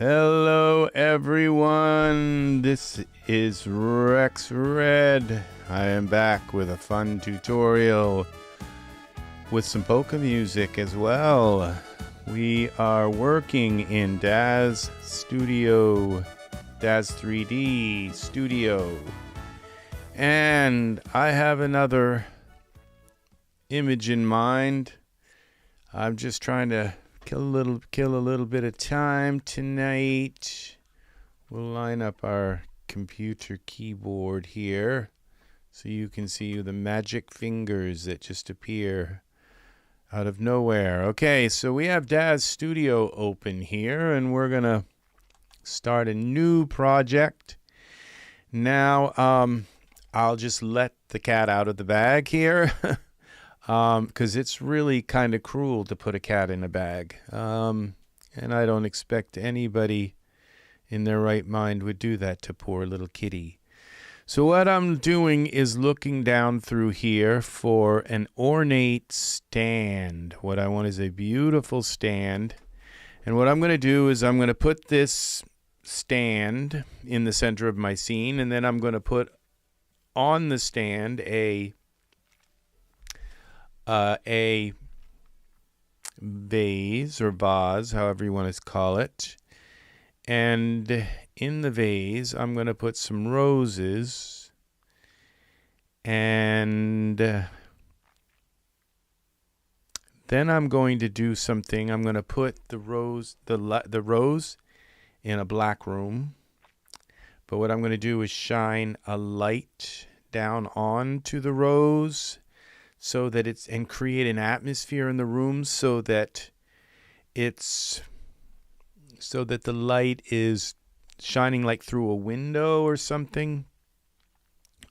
Hello everyone, this is Rex Red. I am back with a fun tutorial with some polka music as well. We are working in Daz Studio, Daz 3D Studio. And I have another image in mind. I'm just trying to kill a little bit of time tonight. We'll line up our computer keyboard here so you can see the magic fingers that just appear out of nowhere. Okay, so we have Daz Studio open here and we're gonna start a new project. Now I'll just let the cat out of the bag here. Because it's really kind of cruel to put a cat in a bag. And I don't expect anybody in their right mind would do that to poor little kitty. So what I'm doing is looking down through here for an ornate stand. What I want is a beautiful stand. And what I'm going to do is I'm going to put this stand in the center of my scene, and then I'm going to put on the stand a vase or vase, however you want to call it. And in the vase, I'm going to put some roses. And then I'm going to do something. I'm going to put the rose in a black room. But what I'm going to do is shine a light down onto the rose, so that it's, and create an atmosphere in the room so that the light is shining like through a window or something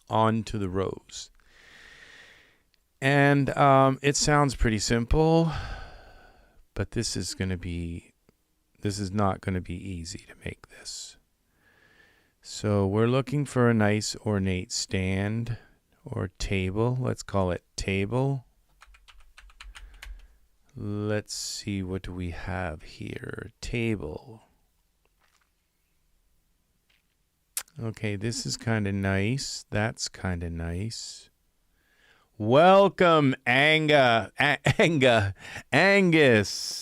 onto the rose. And it sounds pretty simple, but this is not going to be easy to make this. So we're looking for a nice ornate stand or table. Let's call it table. Let's see, what do we have here? Table. Okay, this is kind of nice. That's kind of nice. Welcome, Angus.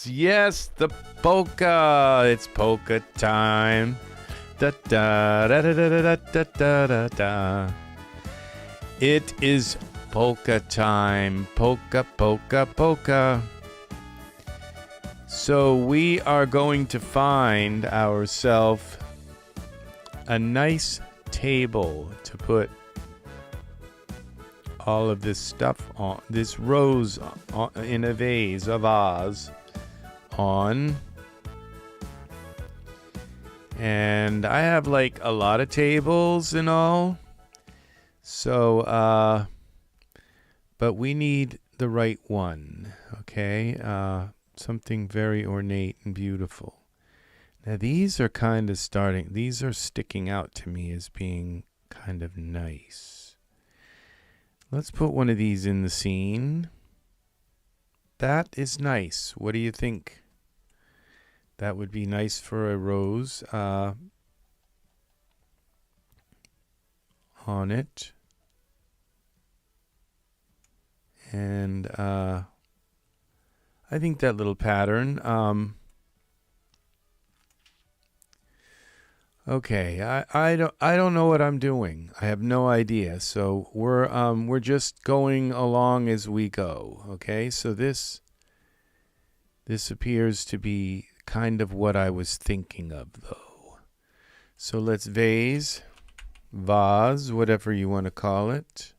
Yes, the polka. It's polka time. Da da da da da da da da da. It is polka time. Polka, polka, polka. So we are going to find ourselves a nice table to put all of this stuff on, this rose in a vase on. And I have like a lot of tables and all. So, but we need the right one, okay? Something very ornate and beautiful. Now these are kind of these are sticking out to me as being kind of nice. Let's put one of these in the scene. That is nice. What do you think? That would be nice for a rose on it. And I think that little pattern. Okay, I don't know what I'm doing. I have no idea. So we're just going along as we go. Okay, so this appears to be kind of what I was thinking of, though. So let's vase, whatever you want to call it.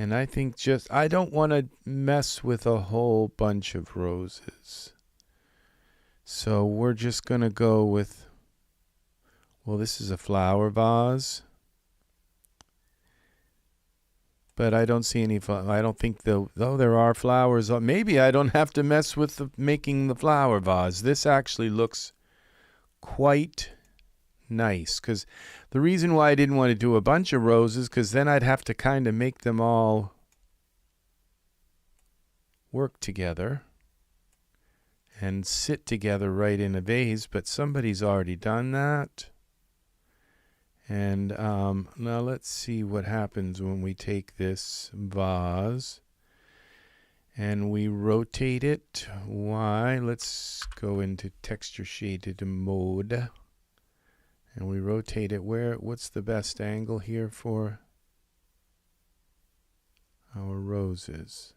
And I think I don't want to mess with a whole bunch of roses. So we're just going to go with, well, this is a flower vase. But I don't see any, I don't think though there are flowers. Maybe I don't have to mess with making the flower vase. This actually looks quite nice, because the reason why I didn't want to do a bunch of roses, because then I'd have to kind of make them all work together. and sit together right in a vase, but somebody's already done that. And now let's see what happens when we take this vase and we rotate it. Why? Let's go into texture shaded mode. And we rotate it where? What's the best angle here for our roses?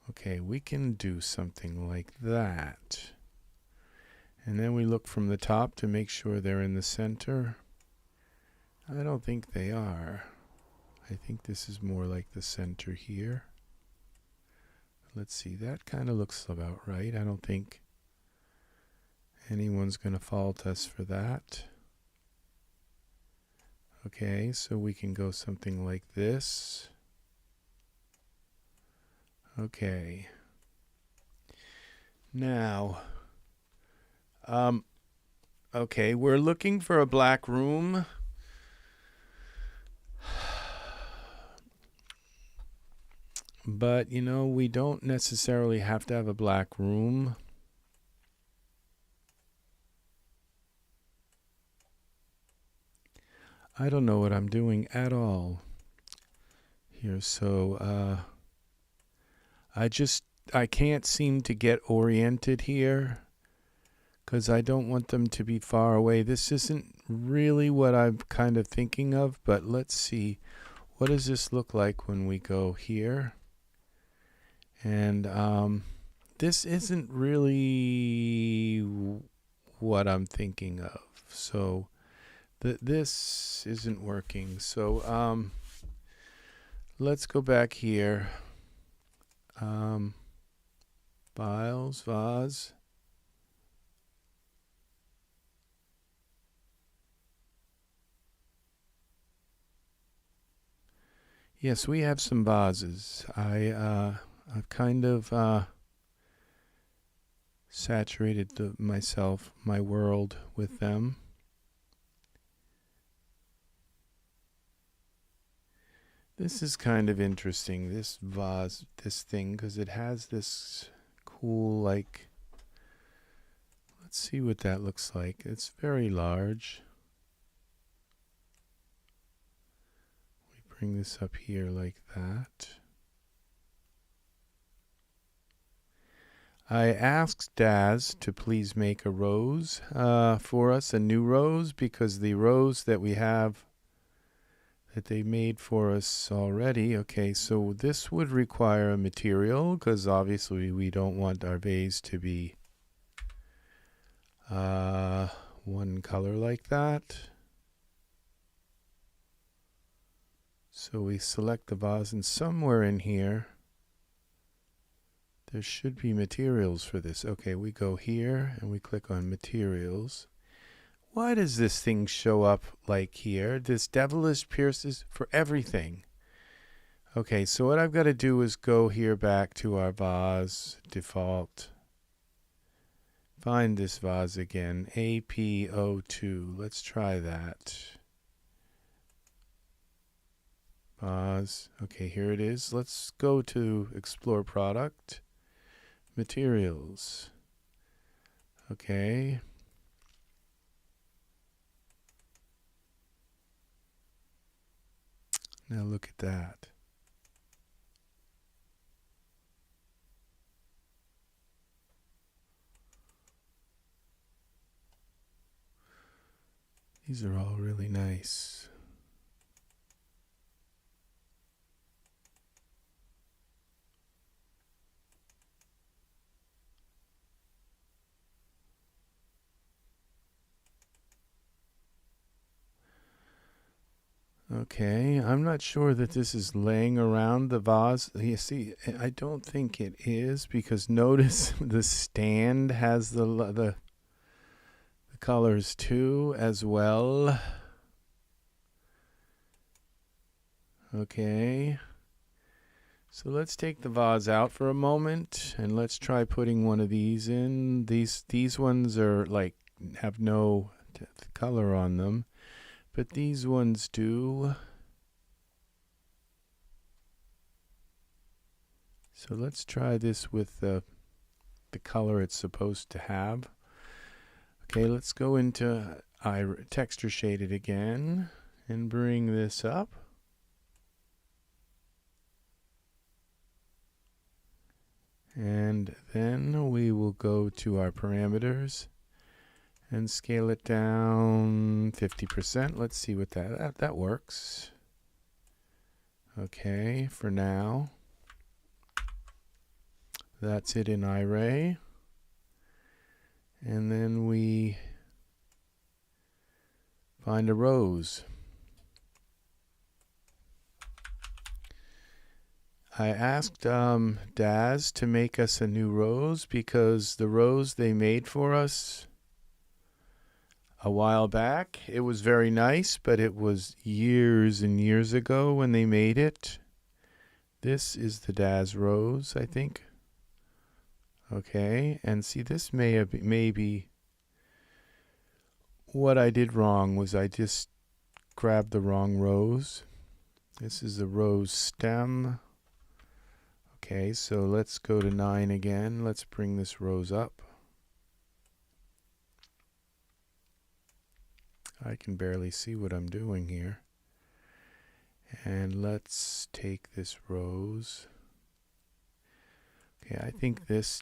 Okay, we can do something like that. And then we look from the top to make sure they're in the center. I don't think they are. I think this is more like the center here. Let's see, that kind of looks about right. I don't think anyone's going to fault us for that. Okay, so we can go something like this. Okay. Now, okay, we're looking for a black room. But, you know, we don't necessarily have to have a black room. I don't know what I'm doing at all here, so I can't seem to get oriented here because I don't want them to be far away. This isn't really what I'm kind of thinking of, but let's see. What does this look like when we go here? And this isn't really what I'm thinking of. So this isn't working. So let's go back here. Files, vase. Yes, we have some vases. I've kind of saturated my world with them. This is kind of interesting, this vase, this thing, because it has this cool, like, let's see what that looks like. It's very large. We bring this up here like that. I asked Daz to please make a rose for us, a new rose, because the rose that we have that they made for us already. Okay, so this would require a material because obviously we don't want our vase to be one color like that. So we select the vase, and somewhere in here there should be materials for this. Okay, we go here and we click on materials. Why does this thing show up like here? This devilish pierces for everything. Okay, so what I've got to do is go here back to our vase default. Find this vase again, AP02. Let's try that. Vase. Okay, here it is. Let's go to Explore Product. Materials. Okay. Now look at that. These are all really nice. Okay, I'm not sure that this is laying around the vase. You see, I don't think it is, because notice the stand has the colors too as well. Okay, so let's take the vase out for a moment and let's try putting one of these in. These ones are like have no color on them, but these ones do. So let's try this with the color it's supposed to have. Okay, let's go into texture shaded again and bring this up. And then we will go to our parameters and scale it down 50%. Let's see what that works. Okay, for now. That's it in Iray. And then we find a rose. I asked Daz to make us a new rose because the rose they made for us a while back, it was very nice, but it was years and years ago when they made it. This is the Daz Rose, I think. Okay, and see, this maybe what I did wrong was I just grabbed the wrong rose. This is the rose stem. Okay, so let's go to 9 again. Let's bring this rose up. I can barely see what I'm doing here. And let's take this rose. Okay, I think this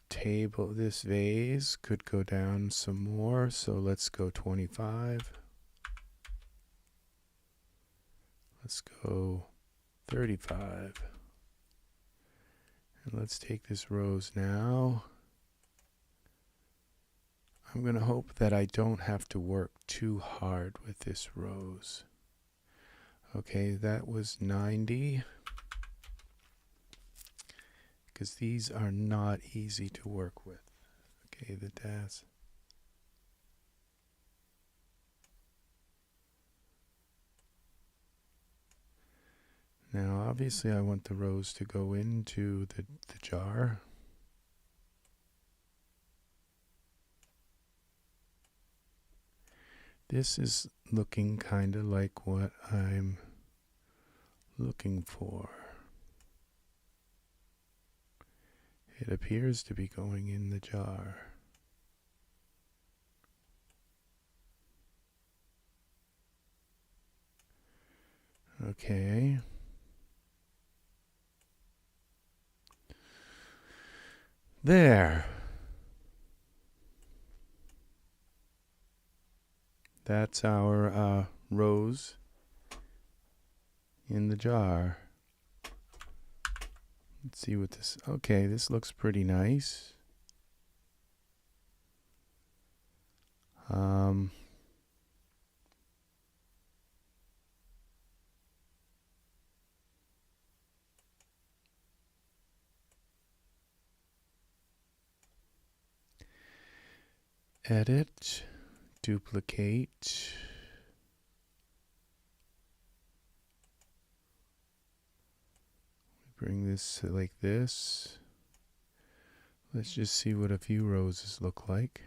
vase could go down some more, so let's go 25. Let's go 35. And let's take this rose now. I'm going to hope that I don't have to work too hard with this rose. Okay, that was 90. Because these are not easy to work with. Okay, the Daz. Now, obviously, I want the rose to go into the jar. This is looking kind of like what I'm looking for. It appears to be going in the jar. Okay. There. That's our rose in the jar. Let's see what this, okay, this looks pretty nice. Edit, duplicate. Bring this like this. Let's just see what a few roses look like.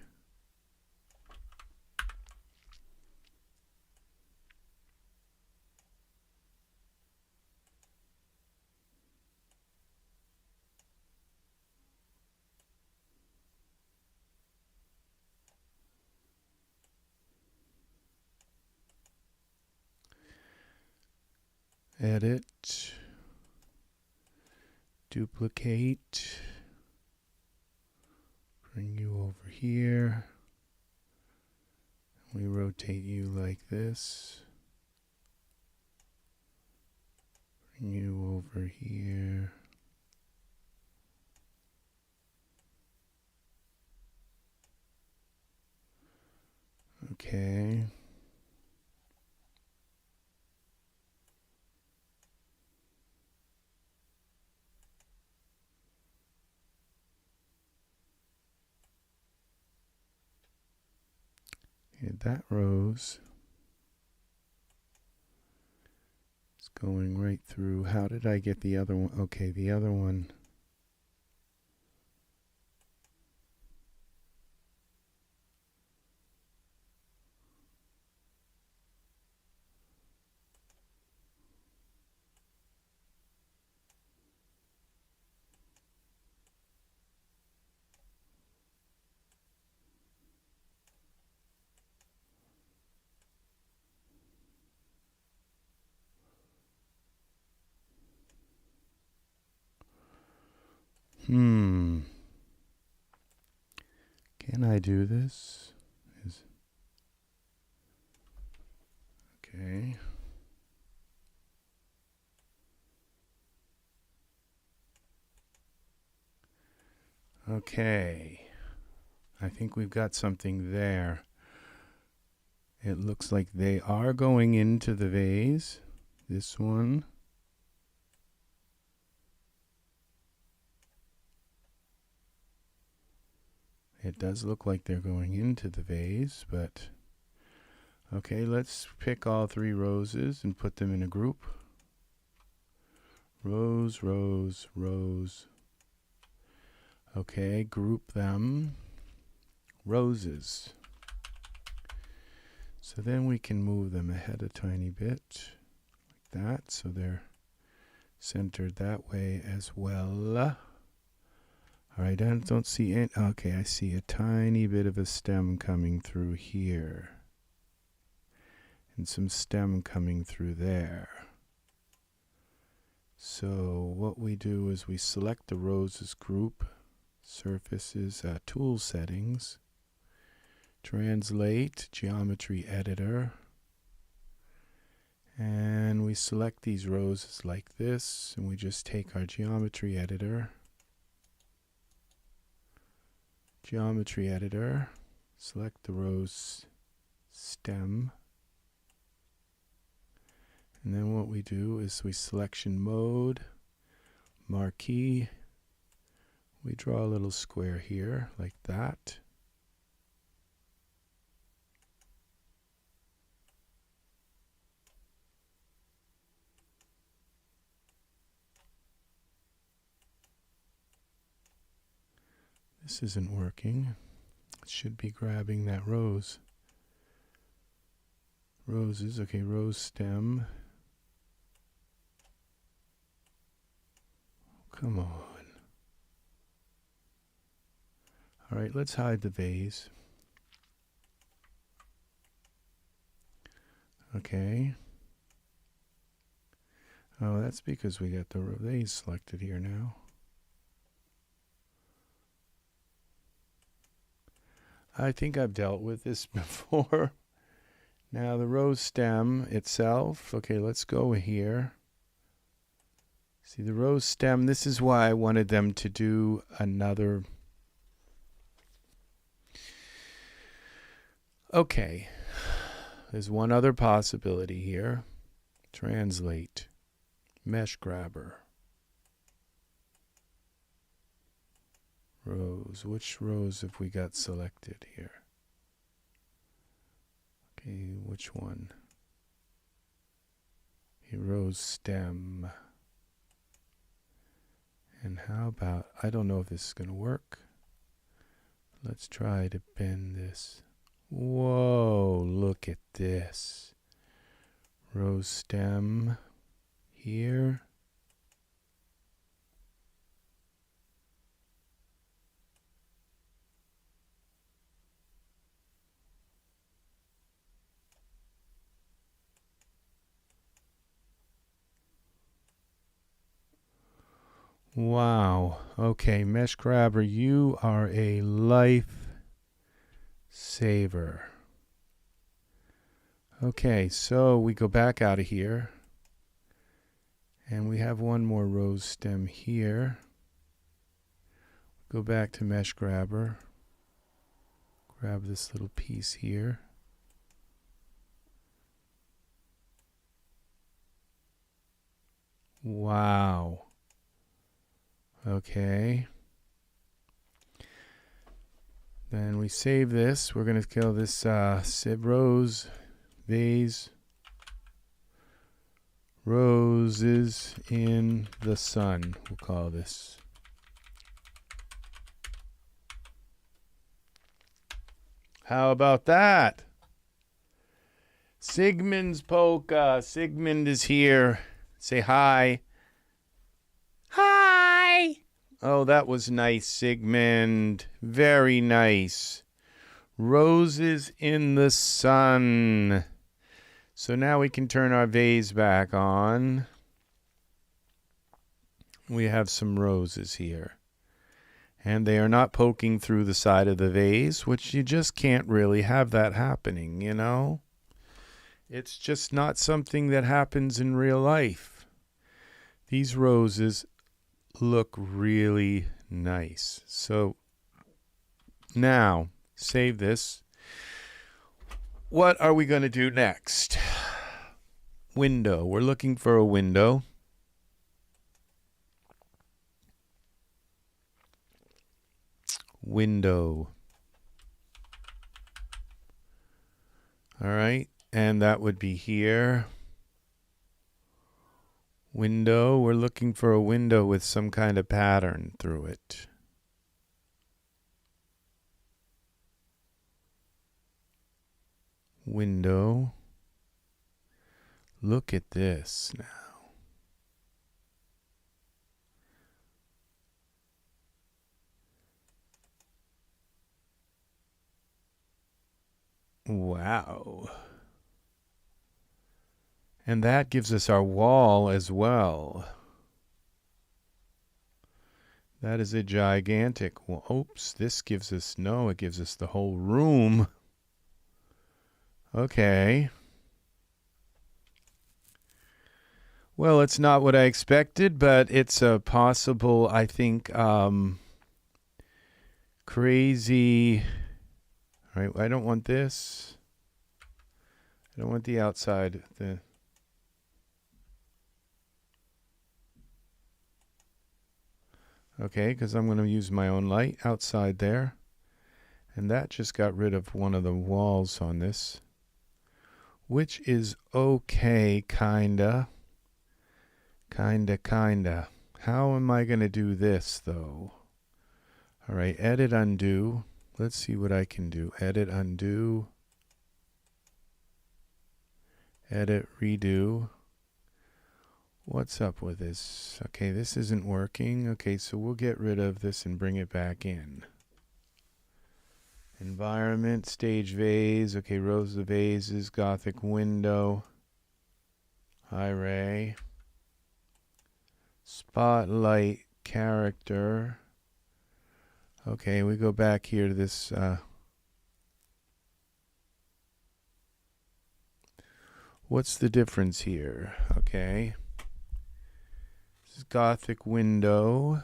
Edit, duplicate, bring you over here, we rotate you like this, bring you over here, okay. And that rose is going right through. How did I get the other one? Okay, the other one. Can I do this? Okay. Okay. I think we've got something there. It looks like they are going into the vase. This one. It does look like they're going into the vase, but okay, let's pick all 3 roses and put them in a group. Rose, rose, rose. Okay, group them. Roses. So then we can move them ahead a tiny bit, like that, so they're centered that way as well. All right, I don't see any. Okay, I see a tiny bit of a stem coming through here. And some stem coming through there. So what we do is we select the roses group, surfaces, tool settings, translate, geometry editor, and we select these roses like this, and we just take our geometry editor, select the rose stem, and then what we do is we selection mode, marquee, we draw a little square here like that. This isn't working. It should be grabbing that rose. Roses, okay, rose stem. Come on. All right, let's hide the vase. Okay. Oh, that's because we got the vase selected here now. I think I've dealt with this before. Now the rose stem itself. Okay, let's go here. See the rose stem, this is why I wanted them to do another. Okay, there's one other possibility here. Translate, mesh grabber. Rose, which rose have we got selected here? Okay, which one? A rose stem. And how about, I don't know if this is going to work. Let's try to bend this. Whoa, look at this. Rose stem here. Wow. Okay, mesh grabber, you are a life saver. Okay, so we go back out of here. And we have one more rose stem here. Go back to mesh grabber. Grab this little piece here. Wow. Okay. Then we save this. We're going to kill this rose vase. Roses in the sun, we'll call this. How about that? Sigmund's polka. Sigmund is here. Say hi. Hi. Oh, that was nice, Sigmund. Very nice. Roses in the sun. So now we can turn our vase back on. We have some roses here. And they are not poking through the side of the vase, which you just can't really have that happening, you know? It's just not something that happens in real life. These roses look really nice. So now, save this. What are we going to do next? Window. We're looking for a window. Window. All right, and that would be here. Window, we're looking for a window with some kind of pattern through it. Window. Look at this now. Wow. And that gives us our wall as well. That is a gigantic wall. Oops, this gives us, no, it gives us the whole room. Okay. Well, it's not what I expected, but it's a possible, I think, crazy. All right, I don't want this. I don't want the outside. Okay, because I'm going to use my own light outside there. And that just got rid of one of the walls on this, which is okay, kinda. How am I going to do this, though? All right, edit, undo. Let's see what I can do. Edit, undo. Edit, redo. What's up with this? Okay, this isn't working. Okay, so we'll get rid of this and bring it back in. Environment, stage vase. Okay, rows of vases, Gothic window. Iray. Spotlight, character. Okay, we go back here to this. What's the difference here? Okay. This is Gothic window.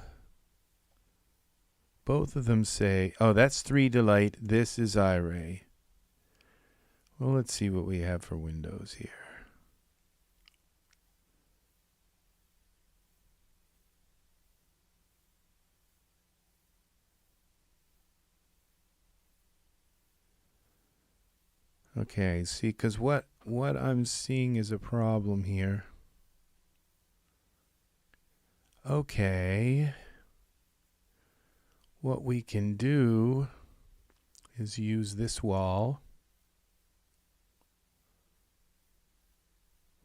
Both of them say, oh, that's 3D. This is Iray. Well, let's see what we have for windows here. Okay, see, because what I'm seeing is a problem here. Okay. What we can do is use this wall.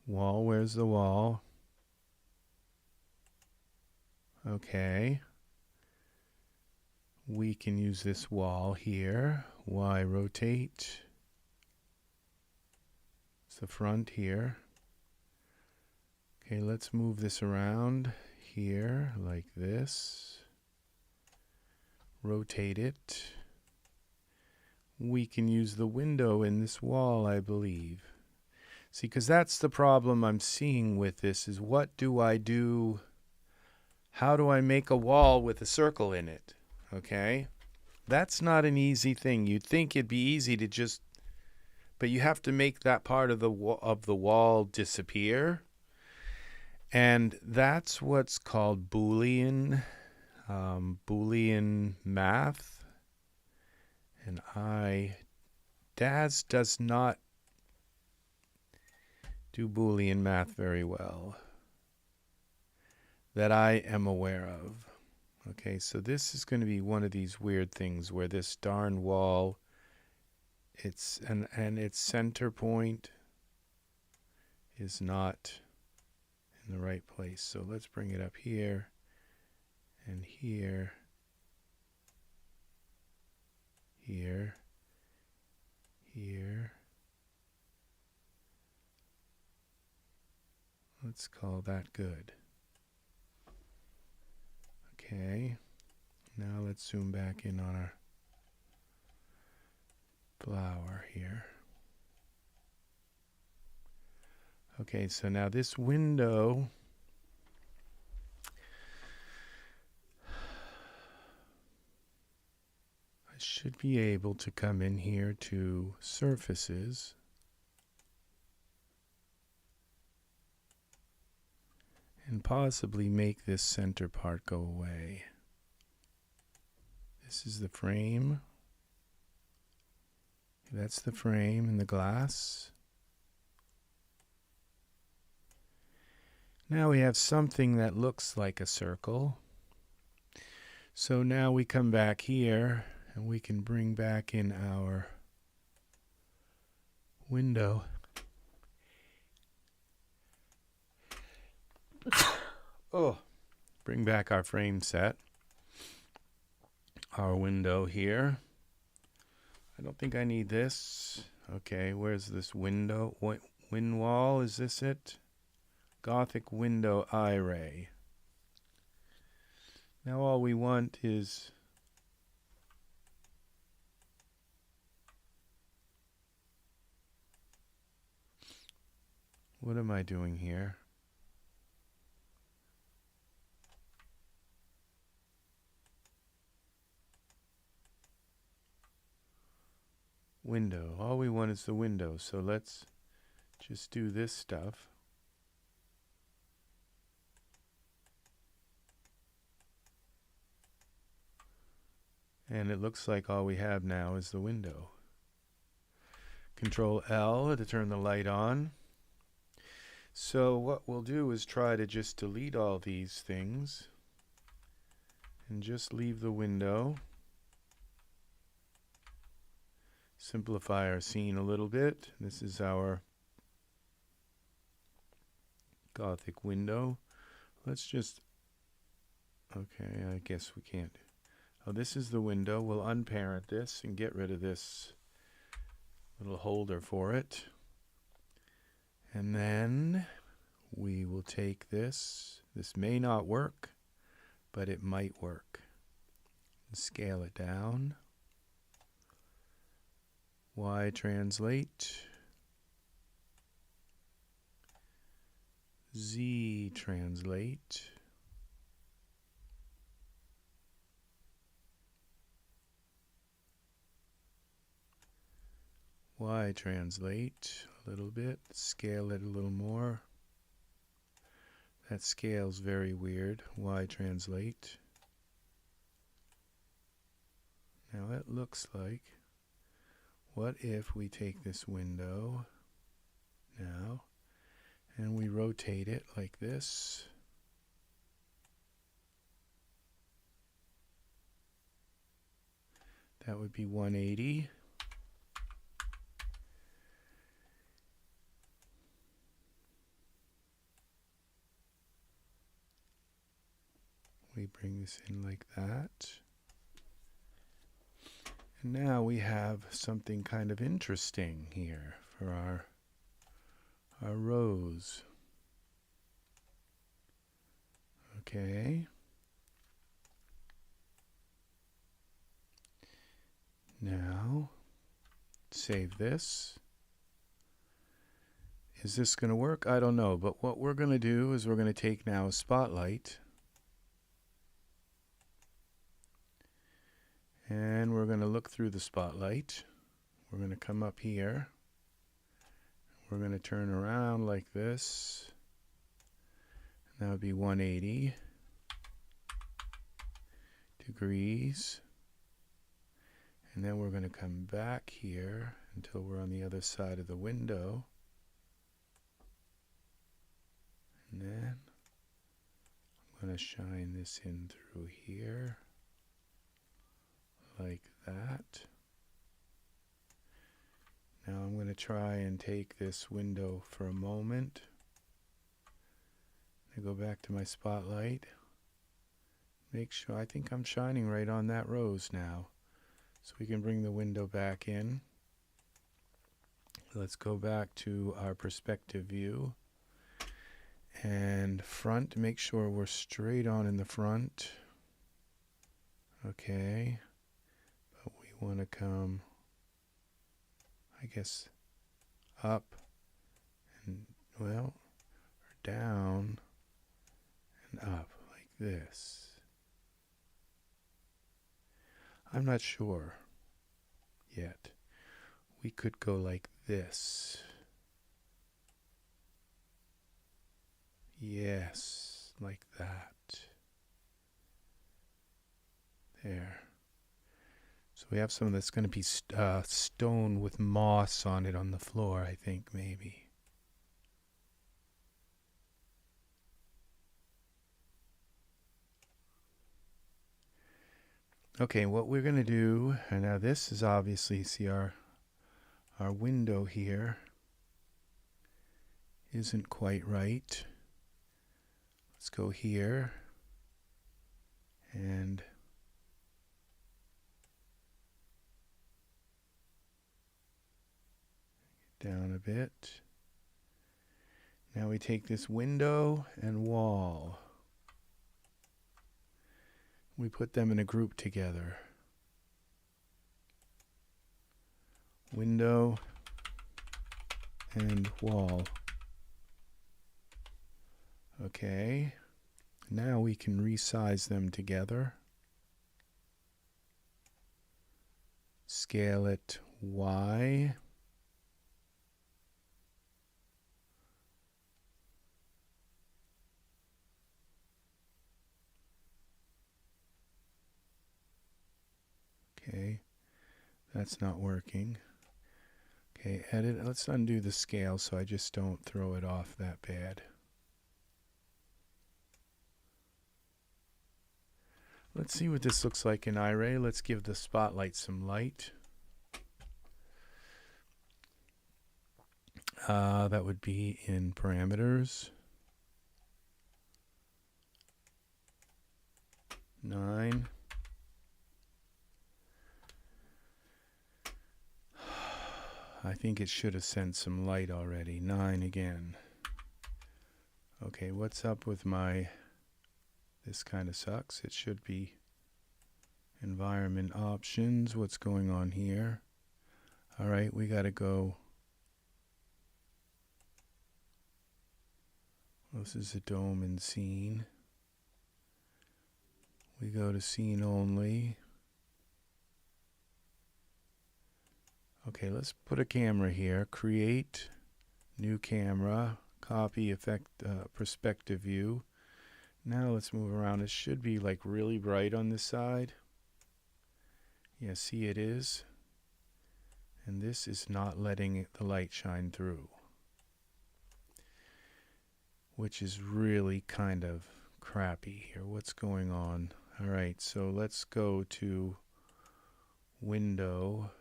Wall, where's the wall? Okay. We can use this wall here. Y rotate. It's the front here. Okay, let's move this around here like this. Rotate it. We can use the window in this wall, I believe. See, because that's the problem I'm seeing with this is what do I do? How do I make a wall with a circle in it? Okay? That's not an easy thing. You'd think it'd be easy to just, but you have to make that part of the wall disappear. And that's what's called Boolean math. And Daz does not do Boolean math very well that I am aware of. Okay, so this is going to be one of these weird things where this darn wall, and its center point is not in the right place. So let's bring it up here and here, here, here. Let's call that good. Okay, now let's let's zoom back in on our flower here. Okay, so now this window, I should be able to come in here to surfaces and possibly make this center part go away. This is the frame. That's the frame and the glass. Now we have something that looks like a circle. So now we come back here and we can bring back in our window. Oh, bring back our frame set. Our window here. I don't think I need this. Okay, where's this window? What wind wall? Is this it? Gothic window Iray. Now all we want is what am I doing here? Window. All we want is the window. So let's just do this stuff. And it looks like all we have now is the window. Control L to turn the light on. So what we'll do is try to just delete all these things and just leave the window. Simplify our scene a little bit. This is our Gothic window. Let's just, okay, I guess we can't. Oh, this is the window. We'll unparent this and get rid of this little holder for it. And then we will take this. This may not work, but it might work. Scale it down. Y translate. Z translate. Y translate a little bit, scale it a little more. That scale's very weird. Y translate. Now it looks like, what if we take this window now and we rotate it like this? That would be 180. We bring this in like that. And now we have something kind of interesting here for our rose. Okay. Now, save this. Is this going to work? I don't know, but what we're going to do is we're going to take now a spotlight and we're going to look through the spotlight. We're going to come up here. We're going to turn around like this. And that would be 180 degrees. And then we're going to come back here until we're on the other side of the window. And then I'm going to shine this in through here. Like that. Now I'm going to try and take this window for a moment. I go back to my spotlight. Make sure, I think I'm shining right on that rose now. So we can bring the window back in. Let's go back to our perspective view. And front, make sure we're straight on in the front. Okay, but we want to come, I guess, up and, well, or down and up like this. I'm not sure yet. We could go like this. Yes, like that. There. So we have some that's going to be stone with moss on it on the floor, I think, maybe. Okay, what we're going to do, and now this is obviously, see our window here isn't quite right. Let's go here and down a bit. Now we take this window and wall. We put them in a group together. Window and wall. Okay. Now we can resize them together. Scale it Y. Okay, that's not working. Okay, edit. Let's undo the scale so I just don't throw it off that bad. Let's see what this looks like in Iray. Let's give the spotlight some light. That would be in parameters. 9. I think it should have sent some light already. 9 again. Okay, what's up with my... This kind of sucks. It should be environment options. What's going on here? All right, we got to go. This is a dome and scene. We go to scene only. Okay, let's put a camera here. Create new camera. Copy effect perspective view. Now let's move around. It should be like really bright on this side. Yeah, see it is. And this is not letting the light shine through, which is really kind of crappy here. What's going on? All right, so let's go to window,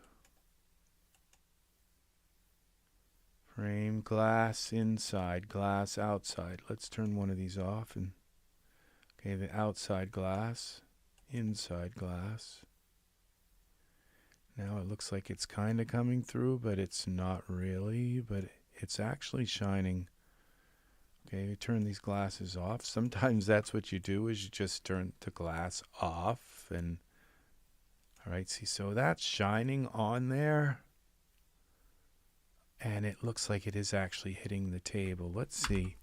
frame, glass inside, glass outside. Let's turn one of these off. And okay, the outside glass, inside glass. Now it looks like it's kind of coming through, but it's not really, but it's actually shining. Okay, turn these glasses off. Sometimes that's what you do, is you just turn the glass off. And all right, see, so that's shining on there. And it looks like it is actually hitting the table. Let's see.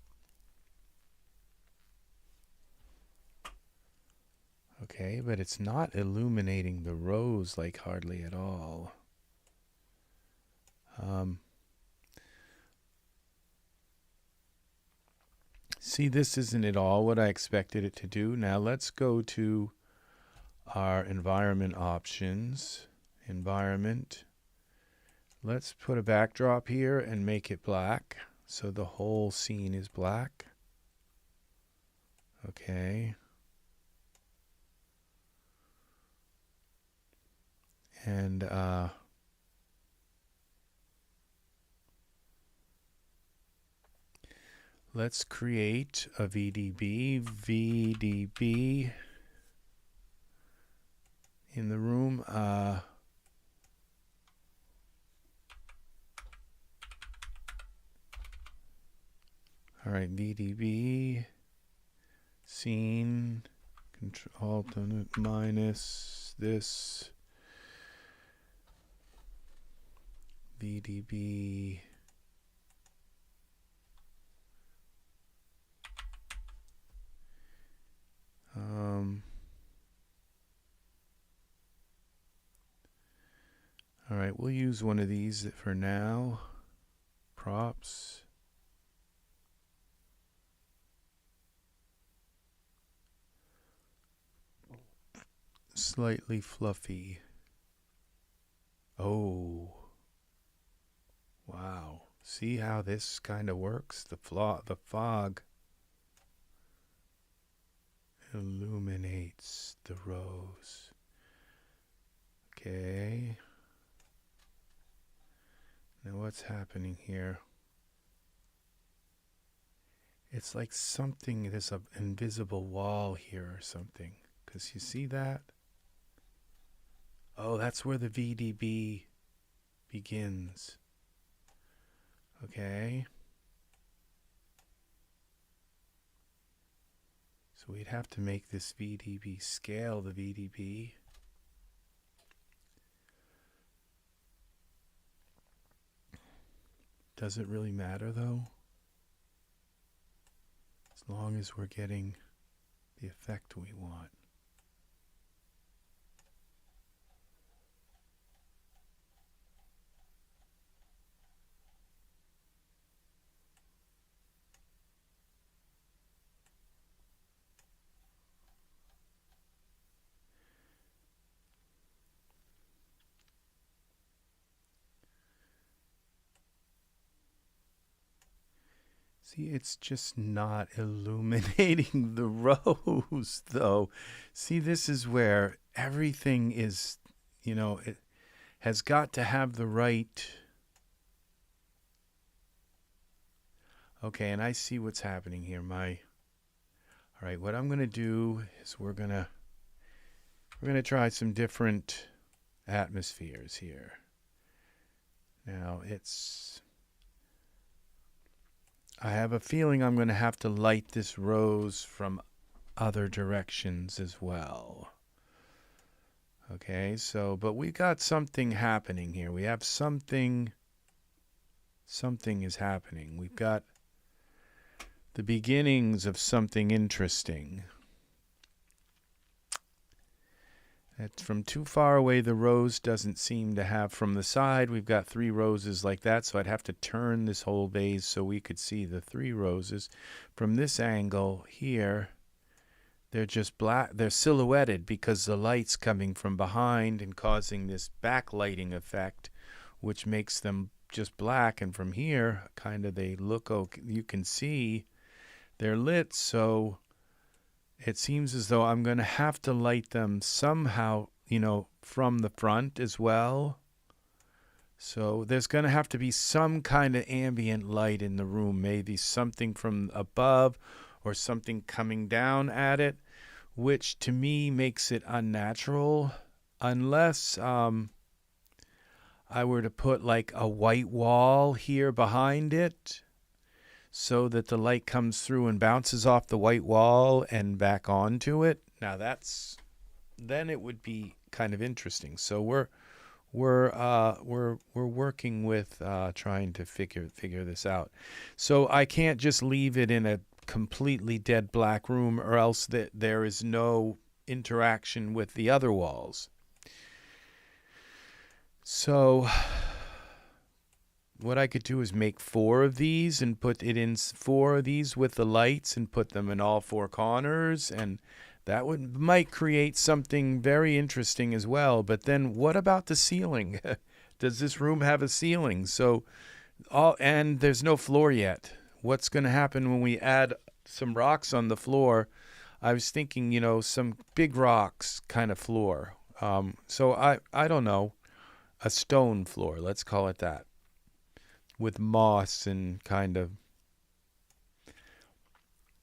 Okay, but it's not illuminating the rows like hardly at all. See, this isn't at all what I expected it to do. Now let's go to our environment options. Environment. Let's put a backdrop here and make it black, so the whole scene is black. Okay. And let's create a VDB. VDB in the room. All right, VDB scene, Alt minus this VDB all right, we'll use one of these for now. Props. Slightly fluffy. Oh. Wow. See how this kind of works? The fog illuminates the rose. Okay. Now what's happening here? It's like something, there's an invisible wall here or something. Because you see that? Oh, that's where the VDB begins. Okay. So we'd have to make this VDB scale the VDB. Does it really matter though? As long as we're getting the effect we want. See, it's just not illuminating the rose, though. See, this is where everything is, you know, it has got to have the right... Okay, and I see what's happening here. All right, what I'm going to do is we're going to try some different atmospheres here. Now, I have a feeling I'm going to have to light this rose from other directions as well. Okay, so, but we got something happening here. We have something is happening. We've got the beginnings of something interesting. It's from too far away, the rose doesn't seem to have. From the side, we've got 3 roses like that, so I'd have to turn this whole vase so we could see the 3 roses. From this angle here, they're just black. They're silhouetted because the light's coming from behind and causing this backlighting effect, which makes them just black. And from here, kind of they look okay. You can see they're lit, so it seems as though I'm going to have to light them somehow, you know, from the front as well. So there's going to have to be some kind of ambient light in the room, maybe something from above or something coming down at it, which to me makes it unnatural unless I were to put like a white wall here behind it, so that the light comes through and bounces off the white wall and back onto it. Now then it would be kind of interesting. So we're working with trying to figure this out. So I can't just leave it in a completely dead black room, or else there is no interaction with the other walls. So what I could do is make 4 of these and put it in 4 of these with the lights and put them in all 4 corners, and that might create something very interesting as well. But then what about the ceiling? Does this room have a ceiling? So and there's no floor yet. What's going to happen when we add some rocks on the floor? I was thinking, you know, some big rocks kind of floor. So I don't know, a stone floor, let's call it that, with moss and kind of,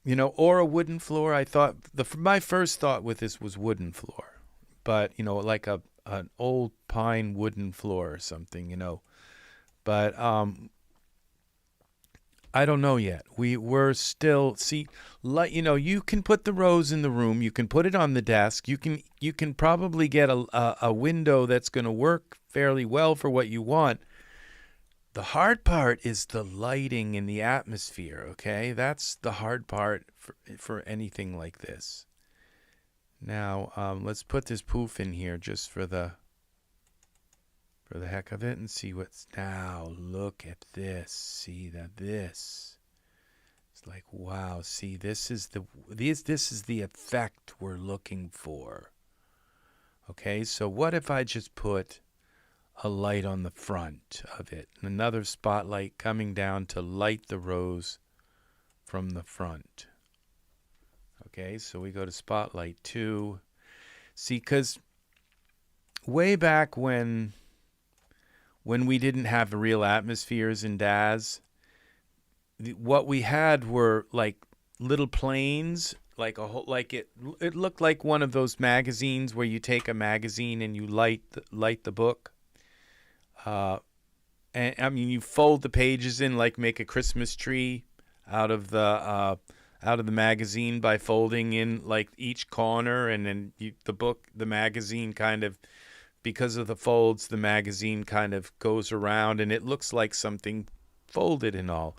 you know, or a wooden floor. I thought my first thought with this was wooden floor, but you know, like an old pine wooden floor or something, you know. But I don't know yet. We're still, see, like, you know, you can put the rose in the room. You can put it on the desk. You can probably get a window that's going to work fairly well for what you want. The hard part is the lighting in the atmosphere, okay? That's the hard part for anything like this. Now, let's put this poof in here just for the heck of it and see what's... Now, look at this. See that this... It's like, wow, see, this is the effect we're looking for. Okay, so what if I just put a light on the front of it? Another spotlight coming down to light the rose from the front. Okay, so we go to spotlight 2. See, because way back when we didn't have real atmospheres in Daz, what we had were like little planes, like a whole, like it looked like one of those magazines where you take a magazine and you light the book. And I mean, you fold the pages in, like make a Christmas tree out of the magazine by folding in like each corner, and then the magazine kind of, because of the folds, the magazine kind of goes around and it looks like something folded and all.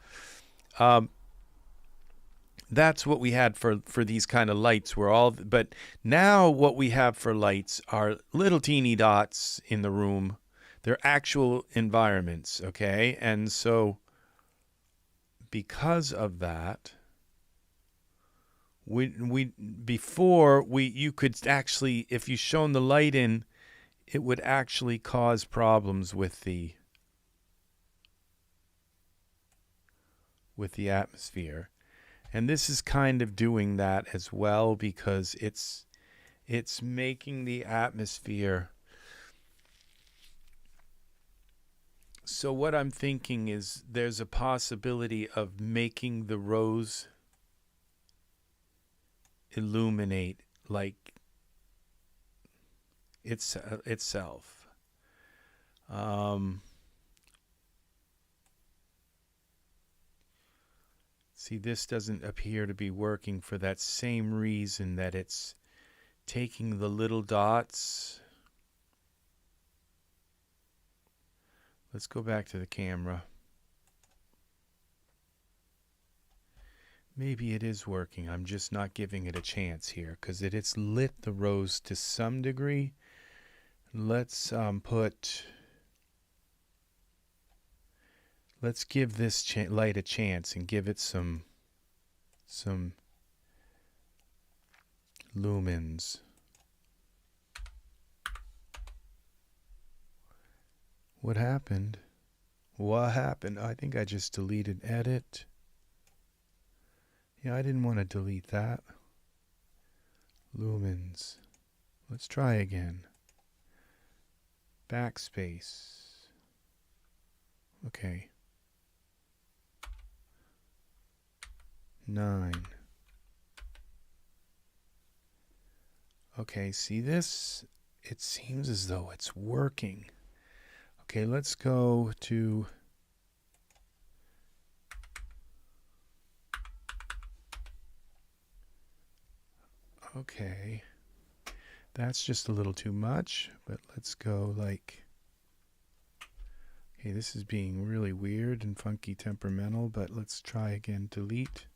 That's what we had for these kind of lights. But now what we have for lights are little teeny dots in the room. They're actual environments, okay? And so because of that, you could actually, if you shone the light in, it would actually cause problems with the atmosphere. And this is kind of doing that as well, because it's making the atmosphere. So what I'm thinking is there's a possibility of making the rose illuminate like itself. See, this doesn't appear to be working for that same reason, that it's taking the little dots. Let's go back to the camera. Maybe it is working. I'm just not giving it a chance here, because it's lit the rose to some degree. Let's give this light a chance and give it some lumens. What happened? What happened? I think I just deleted edit. Yeah, I didn't want to delete that. Lumens. Let's try again. Backspace. Okay. 9. Okay, see this? It seems as though it's working. Okay, let's go to... Okay. That's just a little too much, but let's go like... Okay, this is being really weird and funky temperamental, but let's try again. Delete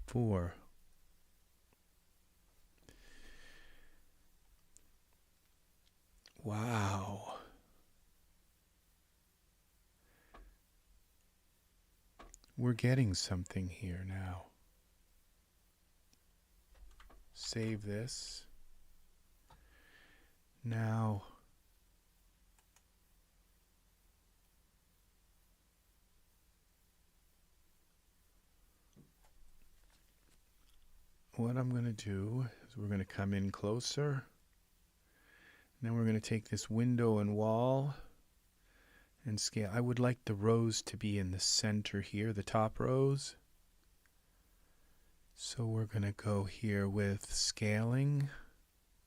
4. Wow. We're getting something here now. Save this. Now, what I'm going to do is we're going to come in closer. Then we're going to take this window and wall and scale. I would like the rose to be in the center here, the top rose. So we're going to go here with scaling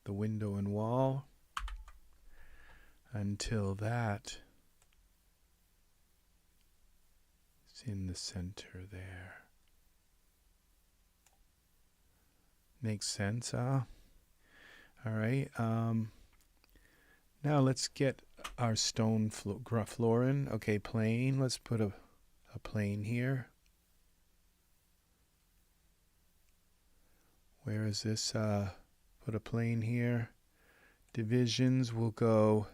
the window and wall until that is in the center there. Makes sense, huh? All right. Now let's get our stone floor in. Okay, plane. Let's put a plane here. Where is this? Put a plane here. Divisions will go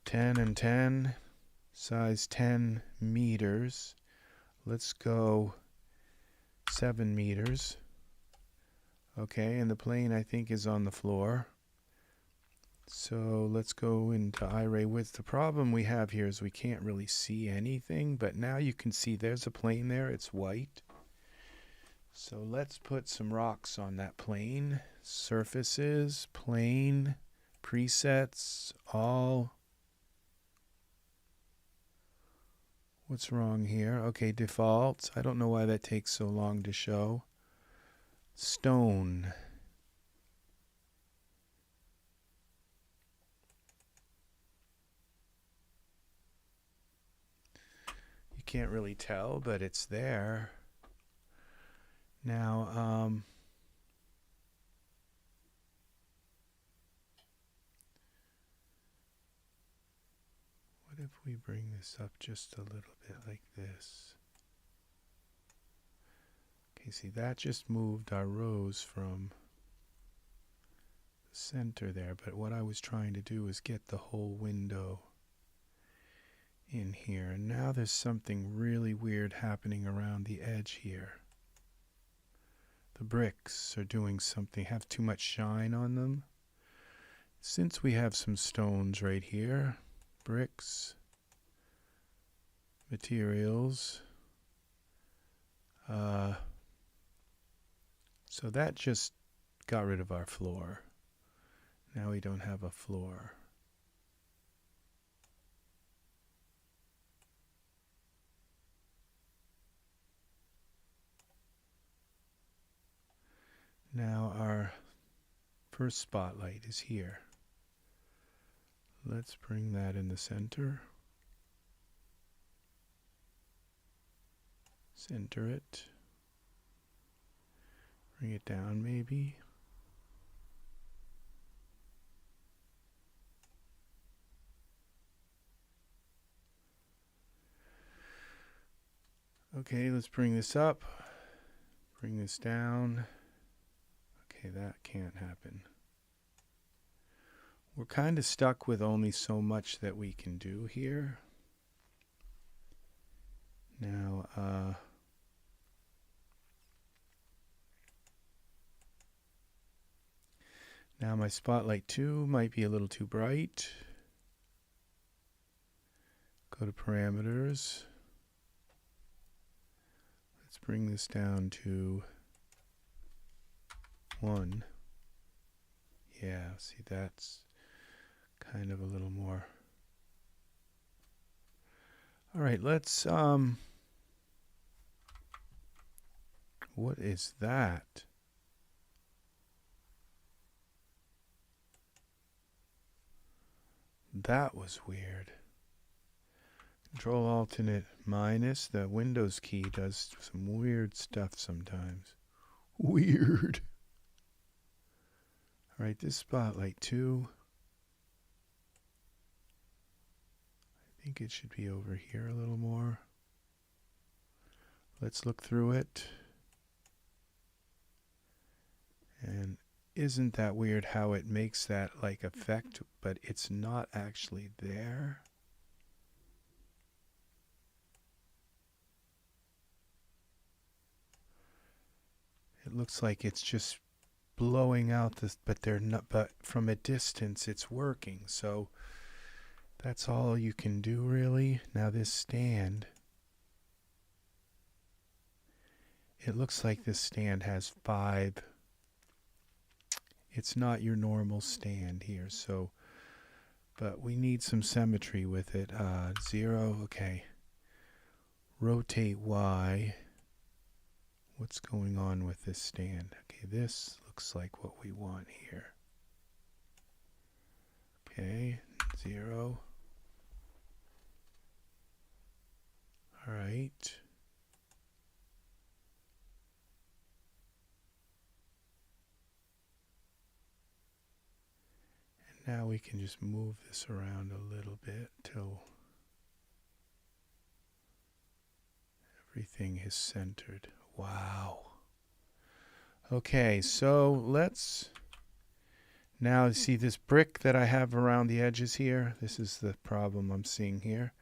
10 and 10. Size 10 meters. Let's go 7 meters. Okay, and the plane I think is on the floor. So let's go into Iray width. The problem we have here is we can't really see anything, but now you can see there's a plane there. It's white. So let's put some rocks on that plane. Surfaces, plane, presets, all. What's wrong here? Okay, defaults. I don't know why that takes so long to show. Stone. You can't really tell, but it's there. Now, what if we bring this up just a little bit like this? Okay, see, that just moved our rows from the center there, but what I was trying to do is get the whole window in here. And now there's something really weird happening around the edge here. The bricks are doing something, have too much shine on them. Since we have some stones right here, bricks, materials, so that just got rid of our floor. Now we don't have a floor. Now our first spotlight is here. Let's bring that in the center. Center it. Bring it down maybe. Okay, let's bring this up. Bring this down. Okay, that can't happen. We're kind of stuck with only so much that we can do here. Now, now my spotlight 2 might be a little too bright. Go to parameters. Let's bring this down to 1. Yeah, see, that's kind of a little more. All right, let's what is that? That was weird. Control Alternate minus, the Windows key does some weird stuff sometimes. Weird. All right, this spotlight 2. I think it should be over here a little more. Let's look through it. And isn't that weird how it makes that like effect, but it's not actually there? It looks like it's just blowing out this, but they're not, but from a distance it's working. So that's all you can do really. Now this stand, it looks like this stand has 5. It's not your normal stand here, so, but we need some symmetry with it. 0, okay. Rotate Y. What's going on with this stand? Okay, this looks like what we want here. Okay, 0. All right. ornate. And now we can just move this around a little bit till everything is centered. Wow. Okay, so let's now see this brick that I have around the edges here. This is the problem I'm seeing here.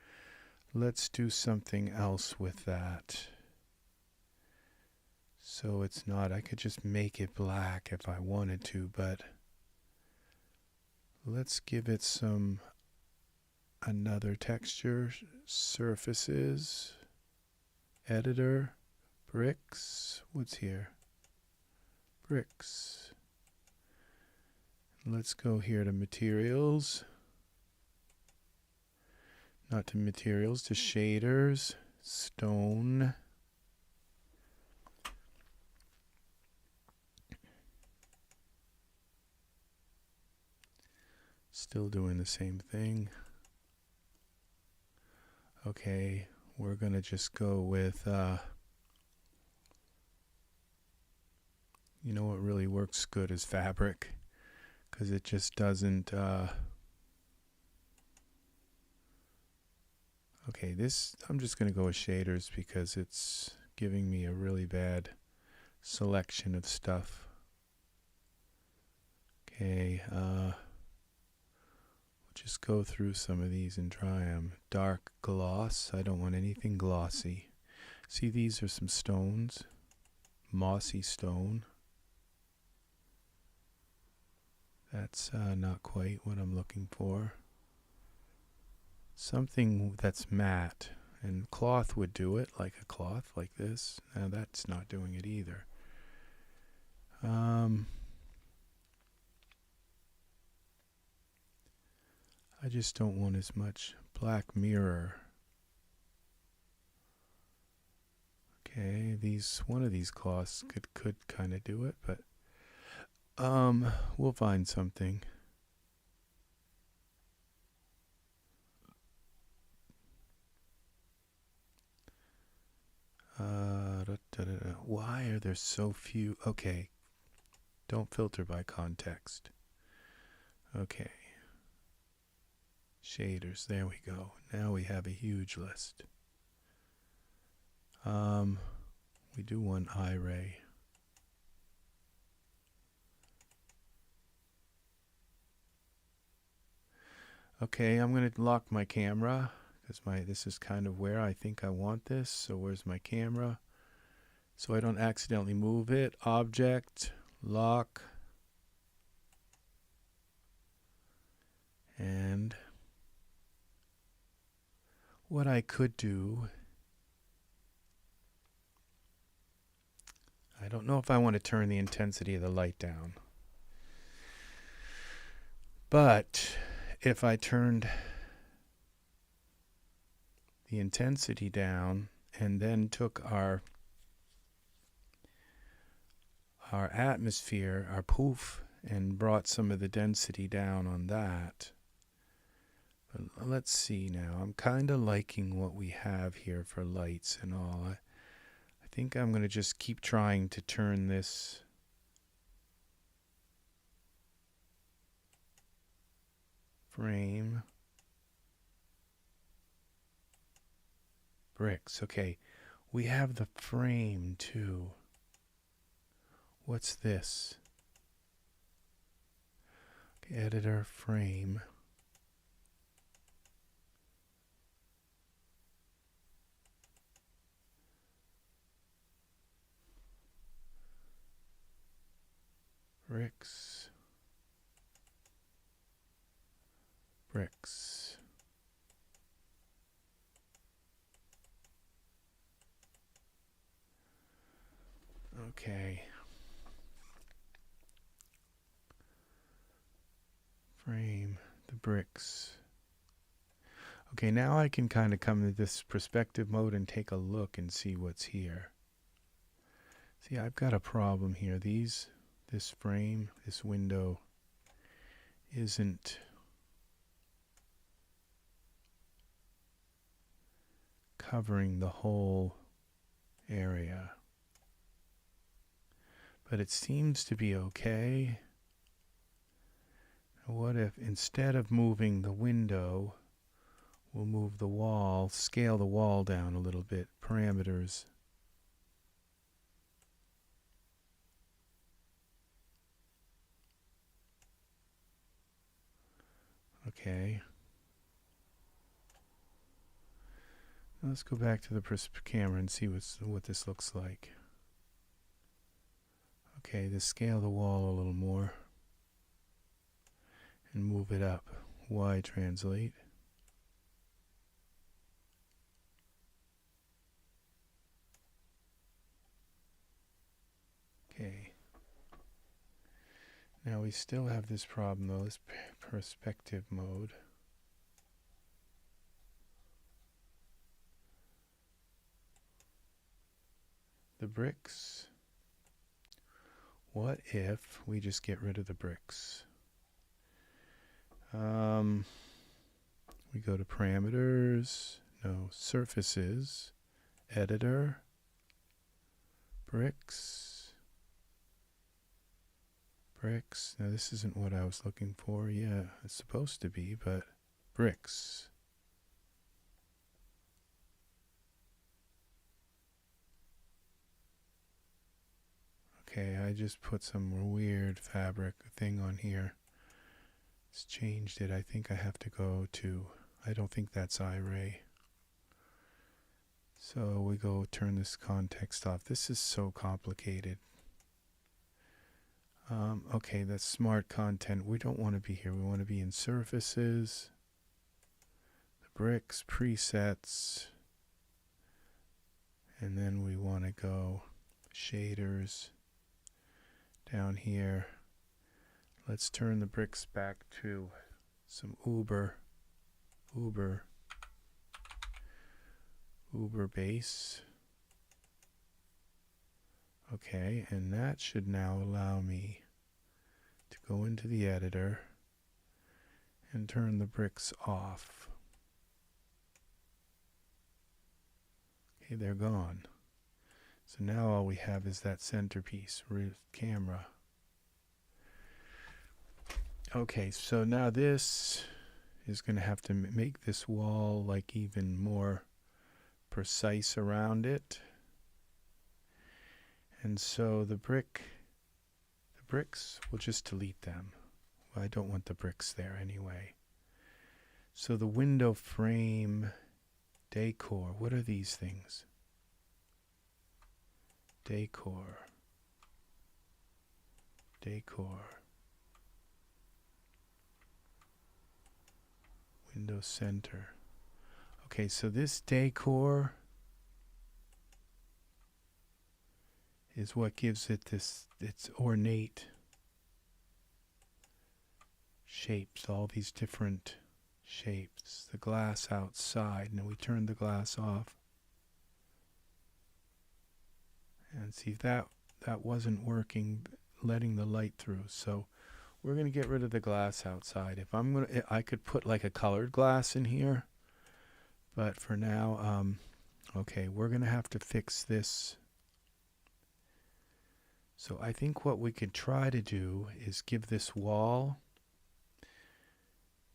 Let's do something else with that. So it's not, I could just make it black if I wanted to, but let's give it some another texture. Surfaces, editor, bricks. What's here? Bricks. Let's go here to materials. Not to materials, to shaders, stone. Still doing the same thing. Okay, we're gonna just go with, you know what really works good is fabric, because it just doesn't, okay, this, I'm just gonna go with shaders because it's giving me a really bad selection of stuff. Okay, we'll just go through some of these and try them. Dark gloss, I don't want anything glossy. See, these are some stones, mossy stone. That's not quite what I'm looking for. Something that's matte, and cloth would do it, like a cloth like this. Now that's not doing it either. I just don't want as much black mirror. Okay, one of these cloths could kind of do it, but we'll find something. Why are there so few? Okay, don't filter by context. Okay, shaders, there we go. Now we have a huge list. We do want Iray. Okay, I'm going to lock my camera because this is kind of where I think I want this. So where's my camera? So I don't accidentally move it. Object, lock, and what I could do, I don't know if I want to turn the intensity of the light down, but if I turned the intensity down and then took our atmosphere, our poof, and brought some of the density down on that. But let's see now. I'm kind of liking what we have here for lights and all. I think I'm going to just keep trying to turn this frame. Bricks. Okay, we have the frame too. What's this? Okay, editor, frame. Bricks. Bricks. Okay. Frame, the bricks. Okay, now I can kind of come to this perspective mode and take a look and see what's here. See, I've got a problem here. This frame, this window isn't covering the whole area. But it seems to be okay. What if instead of moving the window, we'll move the wall, scale the wall down a little bit, parameters. Okay. Let's go back to the camera and see what this looks like. Okay, let's scale the wall a little more and move it up. Y translate. Okay. Now we still have this problem though, this perspective mode. The bricks. What if we just get rid of the bricks? We go to parameters, no, surfaces, editor, bricks, bricks. Now this isn't what I was looking for. Yeah, it's supposed to be, but bricks. Okay, I just put some weird fabric thing on here. It's changed it. I think I have to go to, I don't think that's Iray. So we go turn this context off. This is so complicated. Okay, that's smart content. We don't want to be here. We want to be in surfaces, the bricks, presets, and then we want to go shaders. Down here, let's turn the bricks back to some Uber base. Okay, and that should now allow me to go into the editor and turn the bricks off. Okay, they're gone. So now all we have is that centerpiece, camera. Okay, so now this is going to have to make this wall like even more precise around it. And so the bricks, we'll just delete them. Well, I don't want the bricks there anyway. So the window frame decor, what are these things? Decor. Window center. Okay, so this decor is what gives it its ornate shapes, all these different shapes. The glass outside, and we turn the glass off. And see if that wasn't working, letting the light through. So we're going to get rid of the glass outside. If I could put like a colored glass in here, but for now, okay, we're going to have to fix this. So I think what we could try to do is give this wall,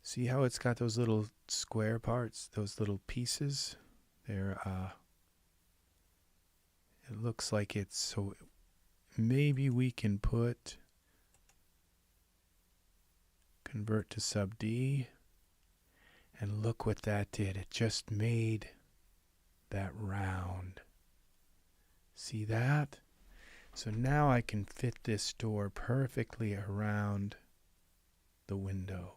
see how it's got those little square parts, those little pieces? They're, it looks like it's, so maybe we can convert to sub D, and look what that did. It just made that round. See that? So now I can fit this door perfectly around the window.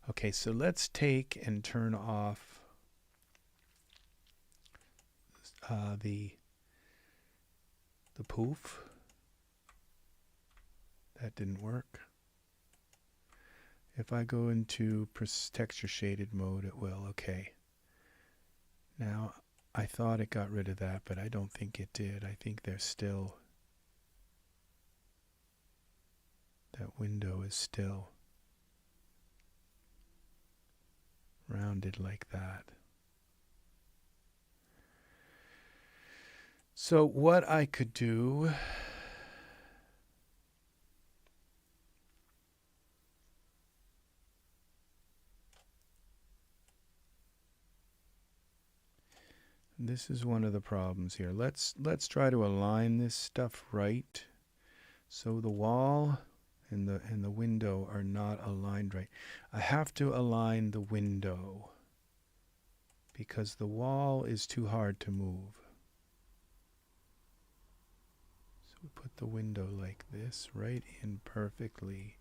Okay, so let's take and turn off the poof. That didn't work. If I go into texture shaded mode, it will. Okay. Now, I thought it got rid of that, but I don't think it did. I think there's still, that window is still rounded like that. So what I could do, this is one of the problems here. Let's try to align this stuff right, so the wall and the window are not aligned right. I have to align the window because the wall is too hard to move. So we put the window like this, right in perfectly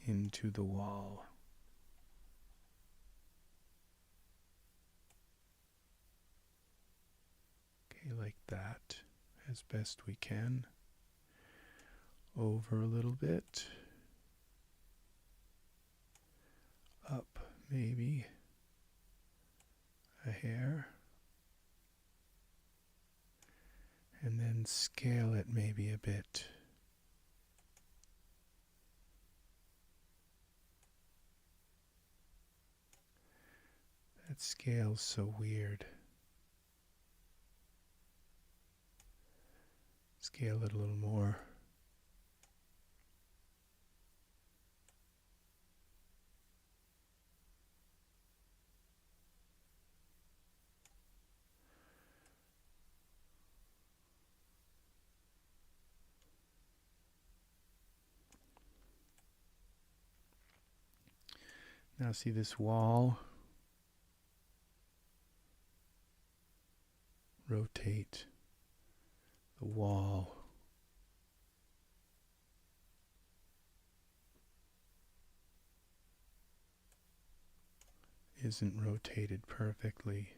into the wall. Okay, like that, as best we can. Over a little bit. Up, maybe a hair. And then scale it maybe a bit. That scale's so weird. Scale it a little more. Now see this wall? Rotate the wall. Isn't rotated perfectly.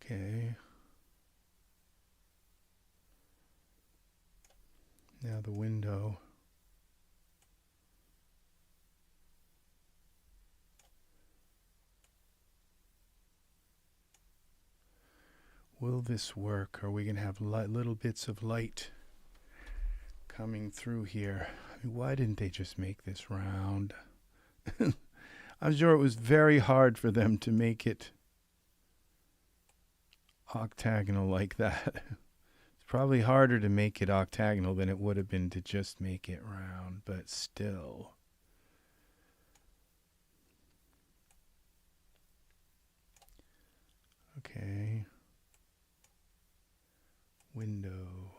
Okay. Now the window. Will this work? Are we going to have little bits of light coming through here? I mean, why didn't they just make this round? I'm sure it was very hard for them to make it octagonal like that. It's probably harder to make it octagonal than it would have been to just make it round, but still. Okay. Window.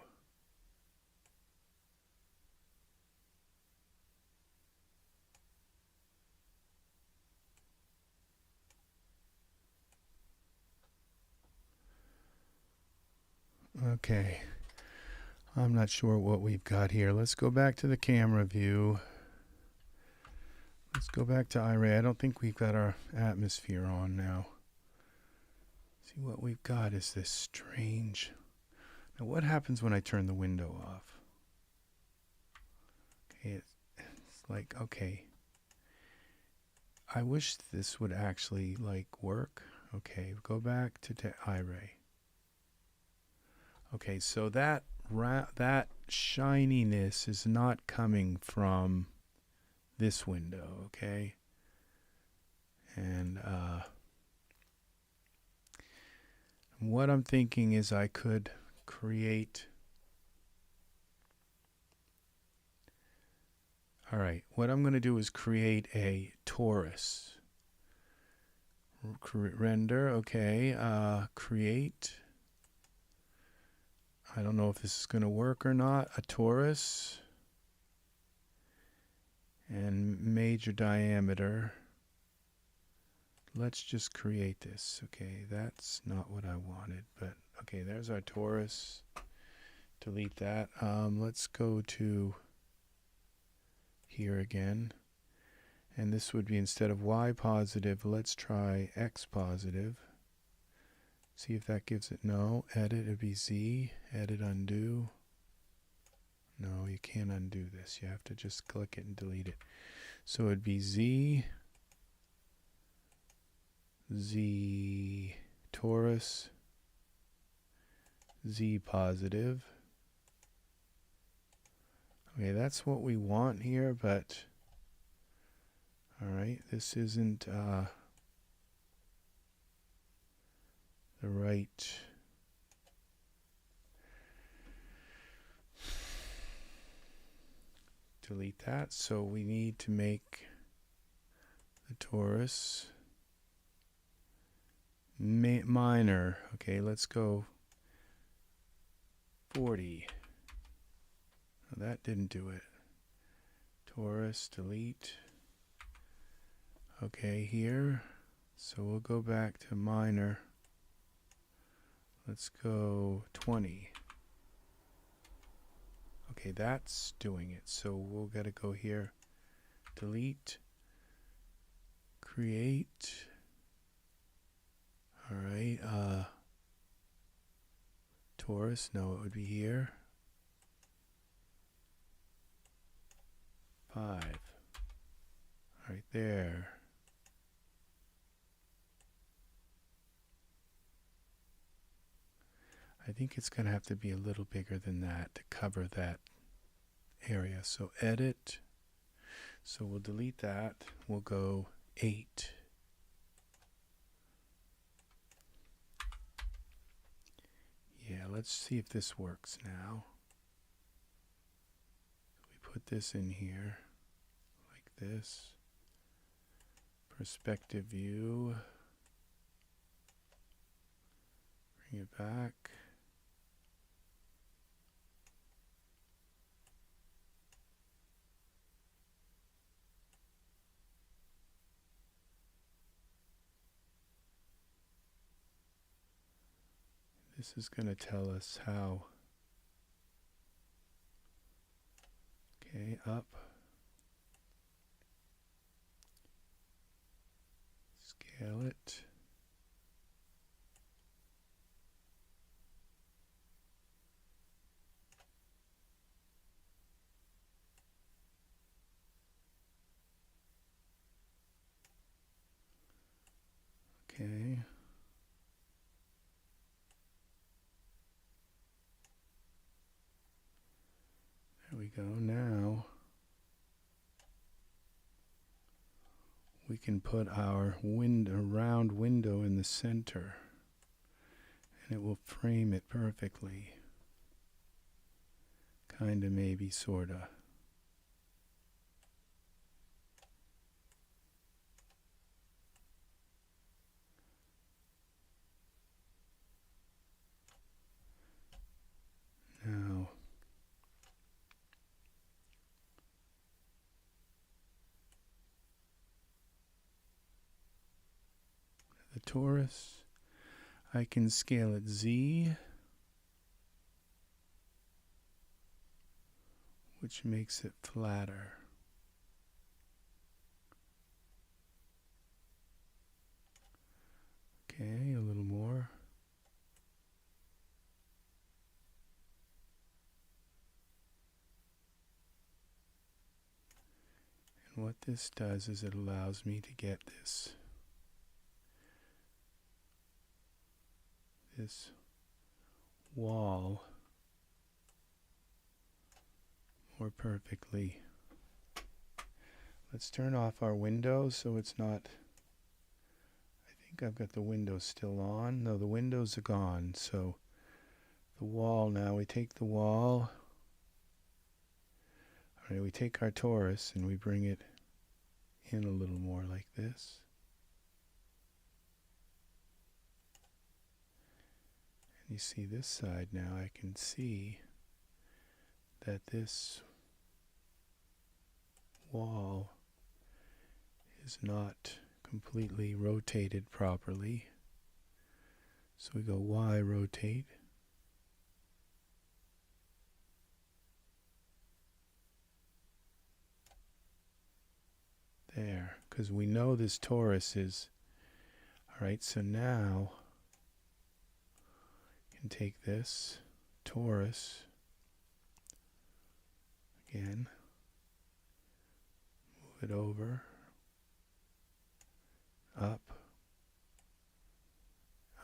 Okay, I'm not sure what we've got here. Let's go back to the camera view. Let's go back to Iray. I don't think we've got our atmosphere on now. See, what we've got is this strange. Now what happens when I turn the window off? Okay, it's like, okay. I wish this would actually like work. Okay, go back to Iray. Okay, so that shininess is not coming from this window, okay? And what I'm thinking is I could create... All right, what I'm going to do is create a torus. Render, okay, create... I don't know if this is going to work or not. A torus and major diameter. Let's just create this. Okay, that's not what I wanted, but okay, there's our torus. Delete that. Let's go to here again. And this would be, instead of Y positive, let's try X positive. See if that gives it, no, edit, it'd be Z, edit, undo. No, you can't undo this. You have to just click it and delete it. So it'd be Z, Z torus, Z positive, Okay, that's what we want here, but all right, this isn't the right. Delete that. So we need to make the torus minor. Okay, let's go 40. Oh, that didn't do it. Torus, delete. Okay, here. So we'll go back to minor. Let's go 20. Okay, that's doing it. So we'll gotta go here. Delete. Create. All right. Torus. No, it would be here. 5. Right there. I think it's going to have to be a little bigger than that to cover that area. So edit. So we'll delete that. We'll go 8. Yeah, let's see if this works now. We put this in here like this. Perspective view. Bring it back. This is going to tell us how. Okay, up. Scale it. Okay. There we go. Now we can put our round window in the center, and it will frame it perfectly. Kinda, maybe, sorta. Now the torus, I can scale it Z, which makes it flatter. Okay, a little more. And what this does is it allows me to get this wall more perfectly. Let's turn off our window so it's not. I think I've got the windows still on. No, the windows are gone. So the wall now, we take the wall. All right, we take our torus and we bring it in a little more like this. And you see this side now, I can see that this wall is not completely rotated properly. So we go Y rotate. There, because we know this torus is, all right, so now you can take this torus again, move it over, up.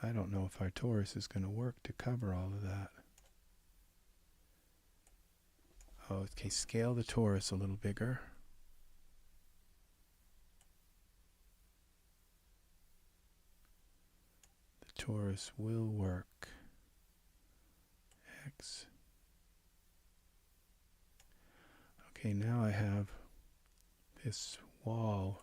I don't know if our torus is going to work to cover all of that. Oh, okay, scale the torus a little bigger. The torus will work. X. Okay, now I have this wall.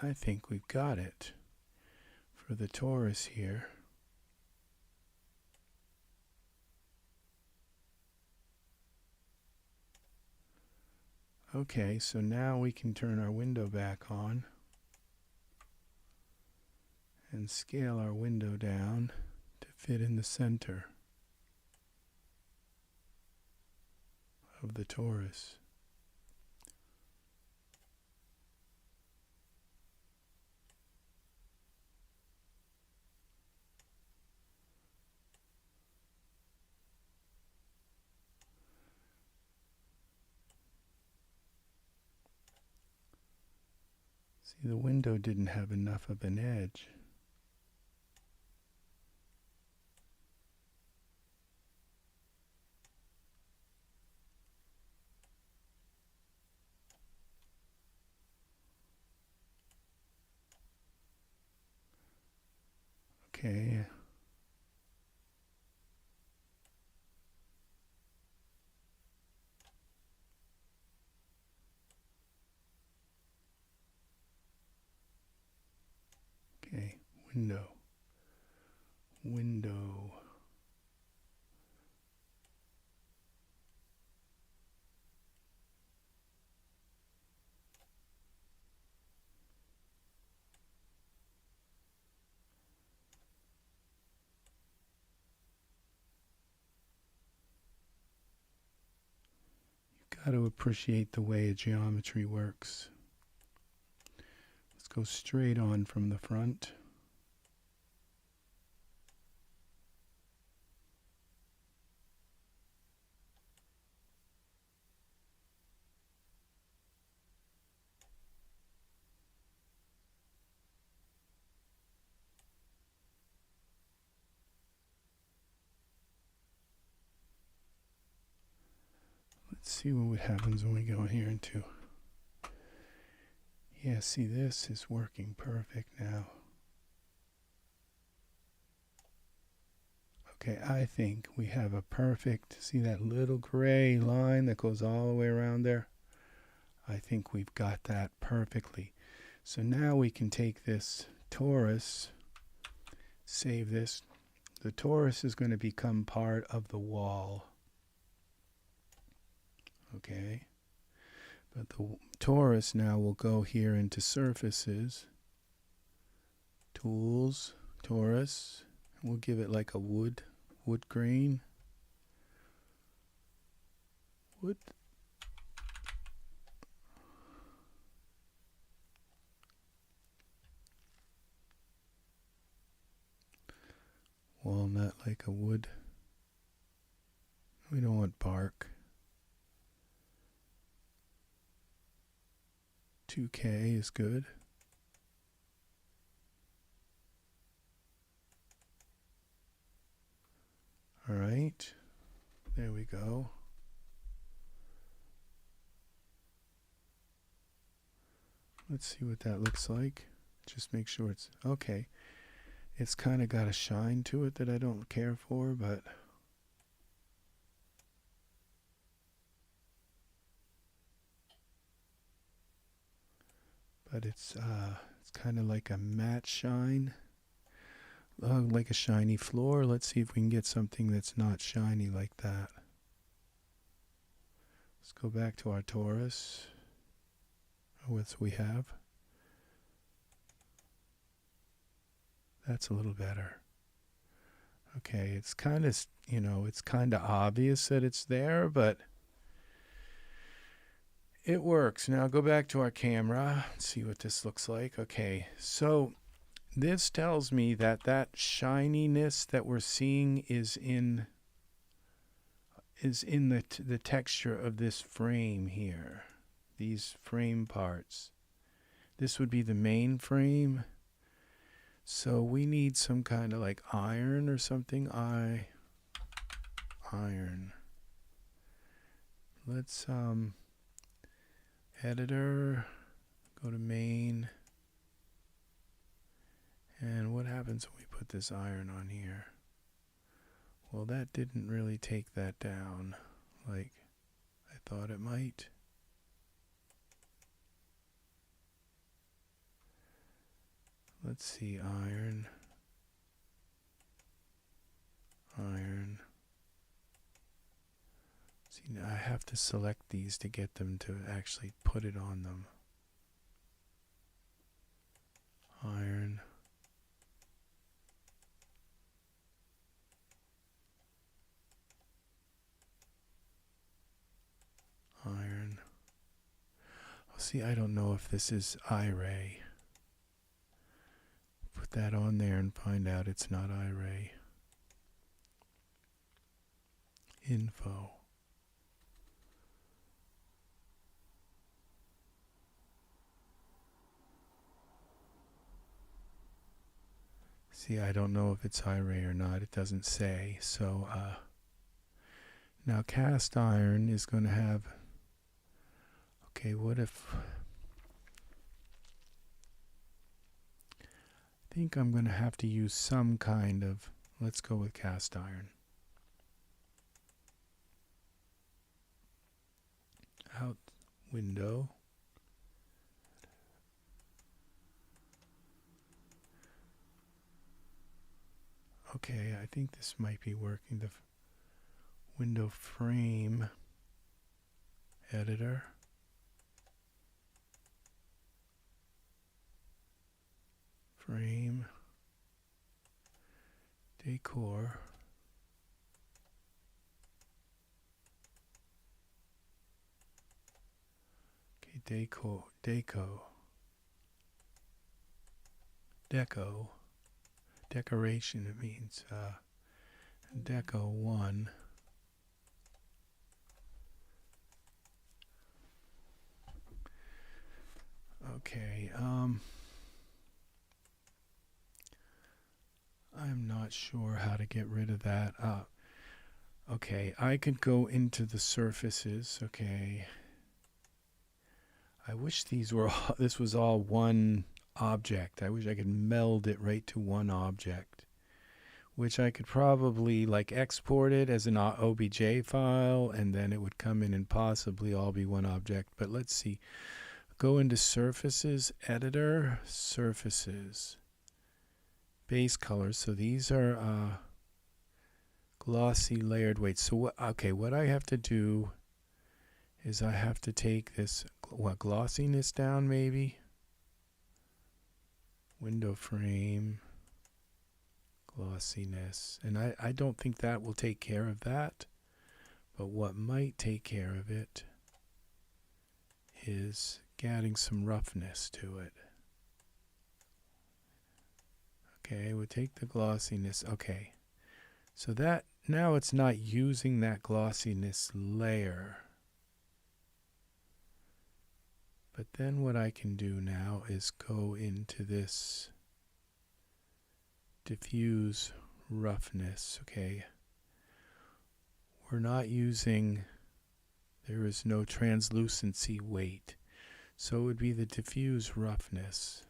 I think we've got it for the torus here. Okay, so now we can turn our window back on and scale our window down to fit in the center of the torus. See, the window didn't have enough of an edge. Okay. Okay, window. Window. Got to appreciate the way a geometry works. Let's go straight on from the front. Let's see what happens when we go here into. Yeah, see, this is working perfect now. Okay, I think we have a perfect, see that little gray line that goes all the way around there? I think we've got that perfectly. So now we can take this torus, save this. The torus is going to become part of the wall. Okay, but the torus now will go here into surfaces, tools, torus. We'll give it like a wood grain. Wood. Walnut, like a wood. We don't want bark. 2K is good. All right, there we go. Let's see what that looks like. Just make sure it's okay. It's kind of got a shine to it that I don't care for, but it's kind of like a matte shine, like a shiny floor. Let's see if we can get something that's not shiny like that. Let's go back to our torus. What we have. That's a little better. Okay, it's kind of, it's kind of obvious that it's there, but it works. Now go back to our camera, see what this looks like. Okay, so this tells me that that shininess that we're seeing is in the texture of this frame here, these frame parts. This would be the main frame. So we need some kind of like iron or something. Iron. Let's editor, go to main. And what happens when we put this iron on here? Well, that didn't really take that down like I thought it might. Let's see, iron. See, now I have to select these to get them to actually put it on them. Iron. Oh, see, I don't know if this is Iray. Put that on there and find out it's not Iray. Info. See, I don't know if it's Iray or not. It doesn't say. So now cast iron is going to have, okay, what if, I think I'm going to have to use some kind of, let's go with cast iron. Out window. Okay, I think this might be working. The window frame editor. Frame. Decor. Okay, decoration, it means deco 1. Okay, I'm not sure how to get rid of that. Okay, I could go into the surfaces. Okay, I wish these were all, this was all one object. I wish I could meld it right to one object, which I could probably like export it as an OBJ file, and then it would come in and possibly all be one object. But let's see. Go into surfaces, editor, surfaces, base colors. So these are glossy layered weight. So what I have to do is I have to take this glossiness down, maybe. Window frame, glossiness, and I don't think that will take care of that, but what might take care of it is adding some roughness to it. Okay, we'll take the glossiness. Okay, so that now it's not using that glossiness layer. But then what I can do now is go into this diffuse roughness. Okay, we're not using, there is no translucency weight, so it would be the diffuse roughness.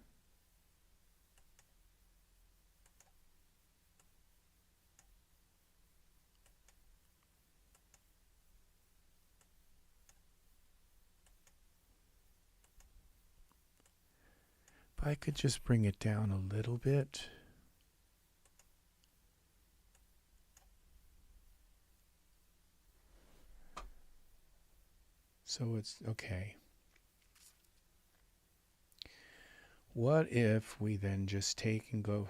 If I could just bring it down a little bit. So it's okay. What if we then just take and go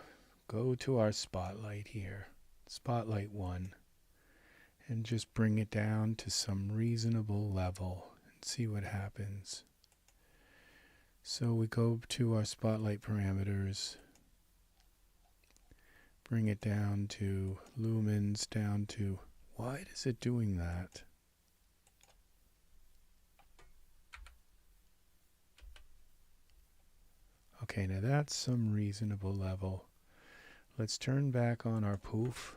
to our spotlight here, spotlight 1, and just bring it down to some reasonable level and see what happens. So we go to our spotlight parameters, bring it down to lumens, down to, why is it doing that? Okay, now that's some reasonable level. Let's turn back on our poof.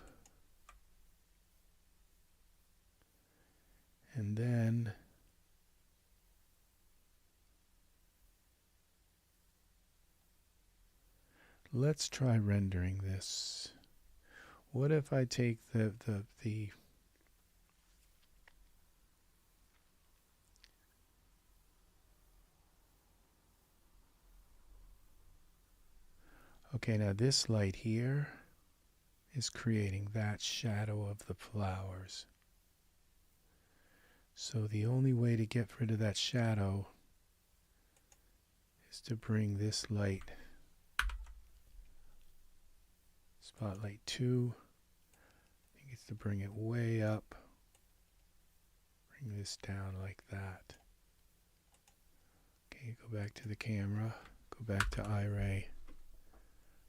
And then let's try rendering this. What if I take the okay, now this light here is creating that shadow of the flowers. So the only way to get rid of that shadow is to bring this light, spotlight 2, I think it's to bring it way up, bring this down like that. Okay, go back to the camera, go back to Iray.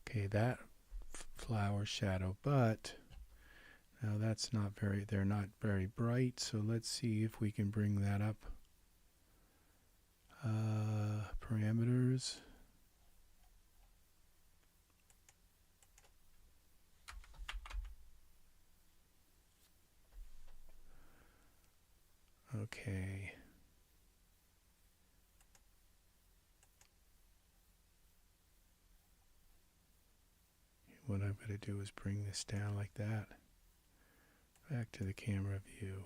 Okay, that flower shadow, but now that's not very, they're not very bright, so let's see if we can bring that up. Parameters. Okay. What I'm going to do is bring this down like that. Back to the camera view.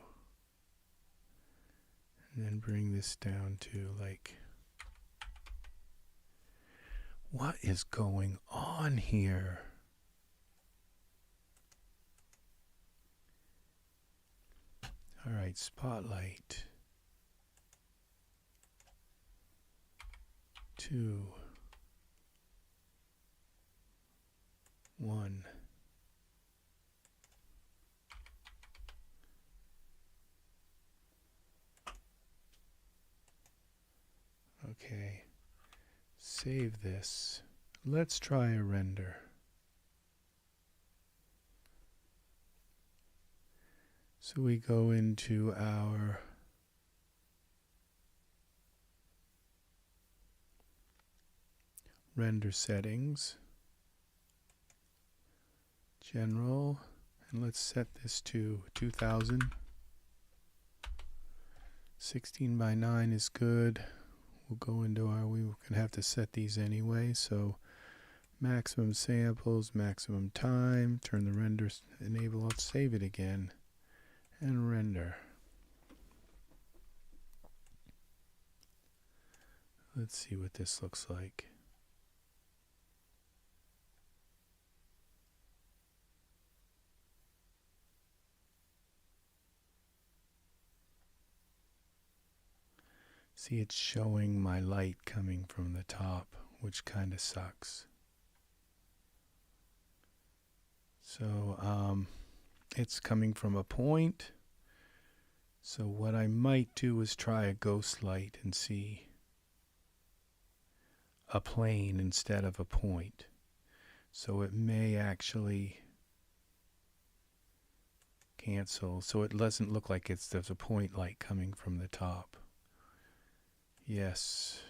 And then bring this down to like, what is going on here? All right, spotlight 2, 1. Okay, save this. Let's try a render. So we go into our render settings, general, and let's set this to 2000. 16 by 9 is good. We'll go into our, we can have to set these anyway, so maximum samples, maximum time, turn the render enable off, save it again, and render. Let's see what this looks like. See, it's showing my light coming from the top, which kind of sucks. So it's coming from a point. So what I might do is try a ghost light and see a plane instead of a point. So it may actually cancel. So it doesn't look like there's a point light coming from the top. Yes.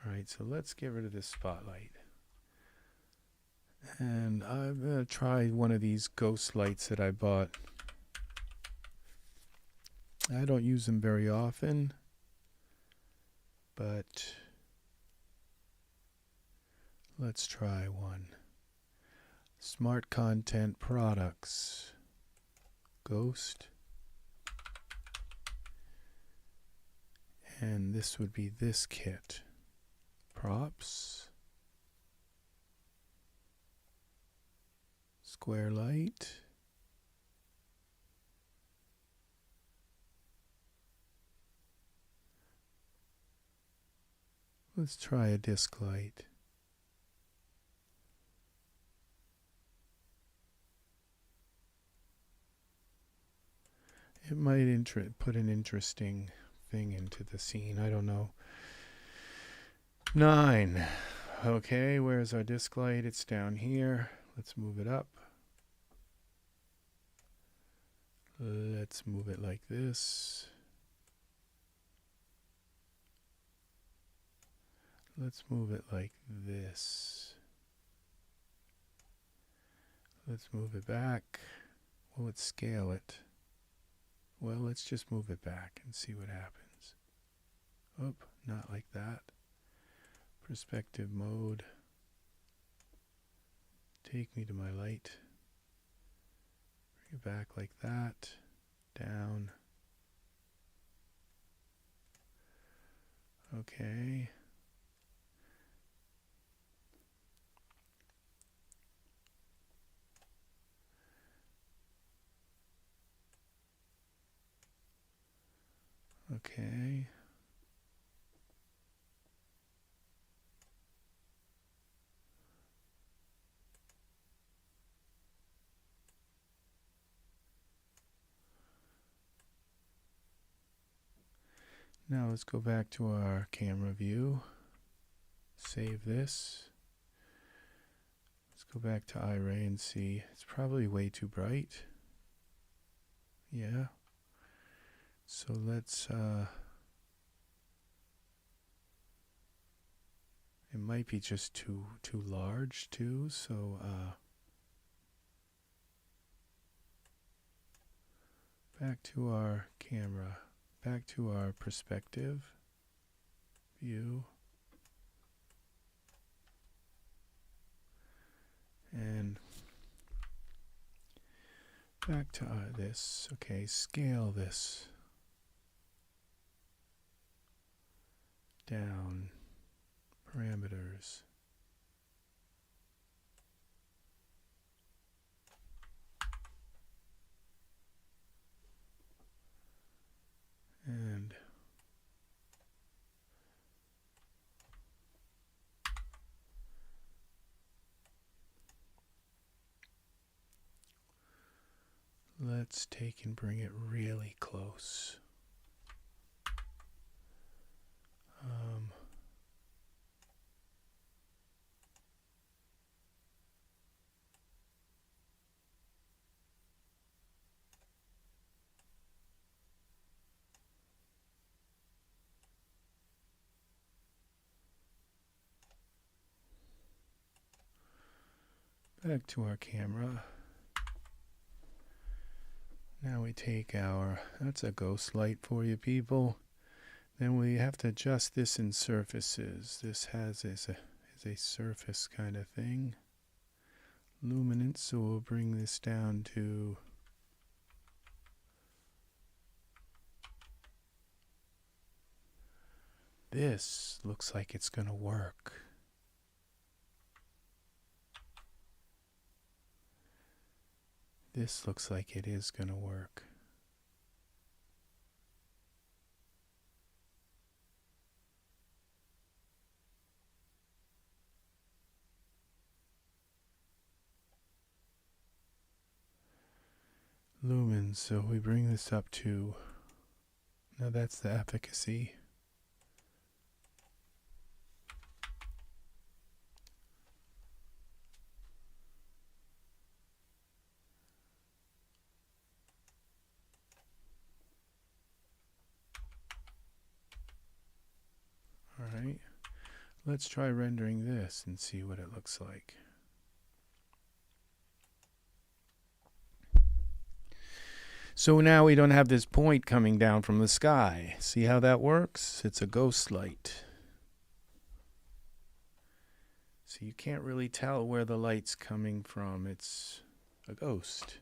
All right, so let's get rid of this spotlight. And I'm going to try one of these ghost lights that I bought. I don't use them very often, but let's try one. Smart Content Products, Ghost, and this would be this kit. Props, square light, let's try a disc light. It might put an interesting thing into the scene. I don't know. 9. Okay, where's our disc light? It's down here. Let's move it up. Let's move it like this. Let's move it like this. Let's move it back. Well, let's scale it. Well, let's just move it back and see what happens. Oh, not like that. Perspective mode. Take me to my light. Bring it back like that. Down. Okay. Okay. Now let's go back to our camera view. Save this. Let's go back to Iray and see. It's probably way too bright. Yeah. So let's it might be just too large too, so back to our camera, back to our perspective view, and back to this. Okay, scale this down. Parameters. And let's take and bring it really close. Back to our camera. Now we take our, that's a ghost light for you people. Then we have to adjust this in surfaces. This has is a surface kind of thing. Luminance, so we'll bring this down to this. Looks like it's gonna work. This looks like it is gonna work. Lumens, so we bring this up to, now that's the efficacy. Alright, let's try rendering this and see what it looks like. So now we don't have this point coming down from the sky. See how that works? It's a ghost light. So you can't really tell where the light's coming from. It's a ghost.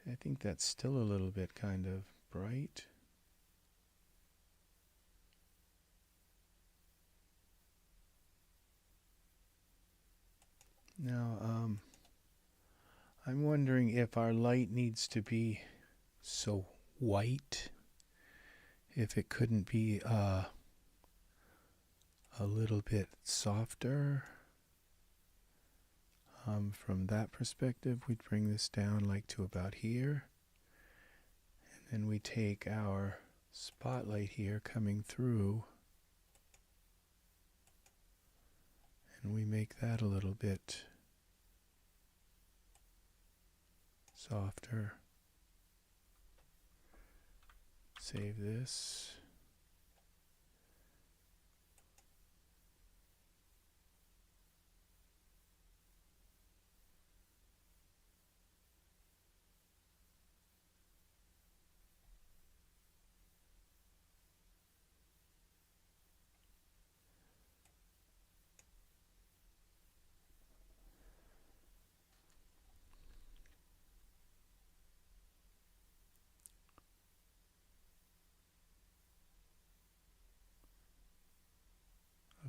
I think that's still a little bit kind of bright. Now, I'm wondering if our light needs to be so white, if it couldn't be a little bit softer. From that perspective, we'd bring this down like to about here. And then we take our spotlight here coming through. and we make that a little bit softer. Save this.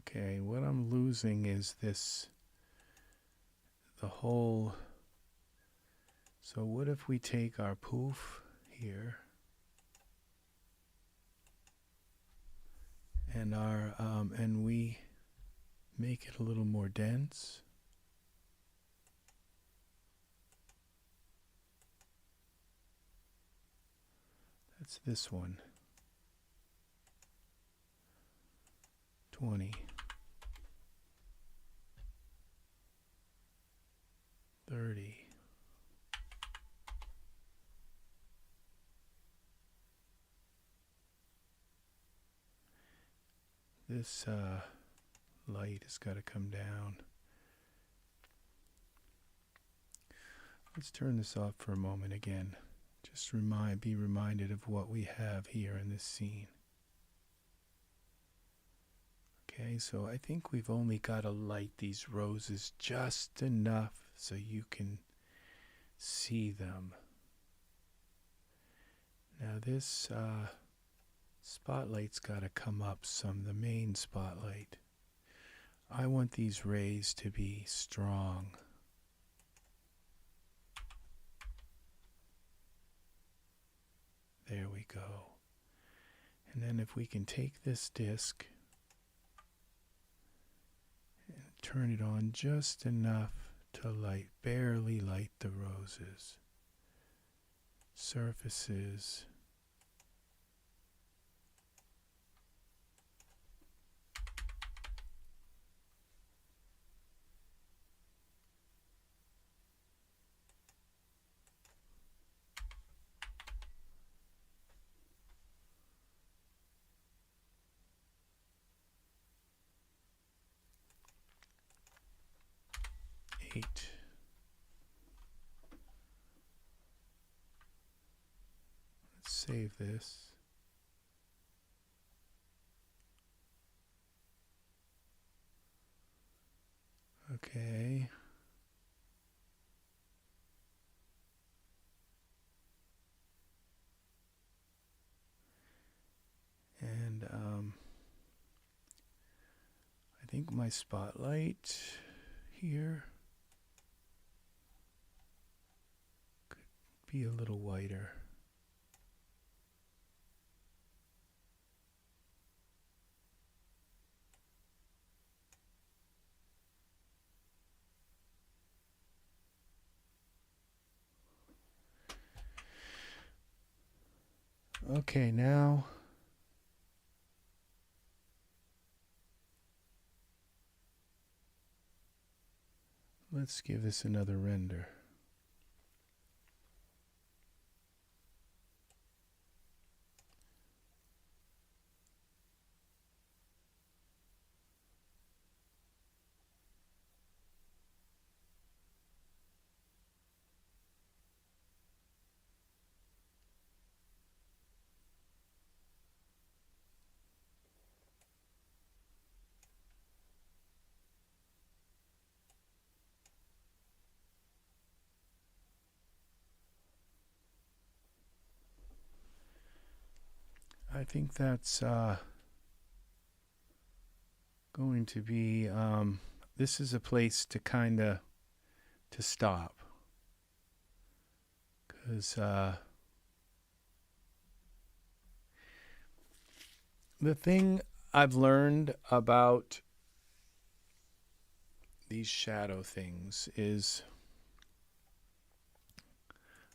Okay, what I'm losing is this, the whole, so what if we take our poof here and and we make it a little more dense. That's this one. 20. 30. This light has got to come down. Let's turn this off for a moment again. Just be reminded of what we have here in this scene. Okay, so I think we've only got to light these roses just enough so you can see them. Now this spotlight's got to come up some, the main spotlight. I want these rays to be strong. There we go. And then if we can take this disc and turn it on just enough to light, barely light the roses, surfaces. Let's save this. Okay. And I think my spotlight here could be a little whiter. Okay, now let's give this another render. I think that's going to be, this is a place to kind of, to stop. Because the thing I've learned about these shadow things is,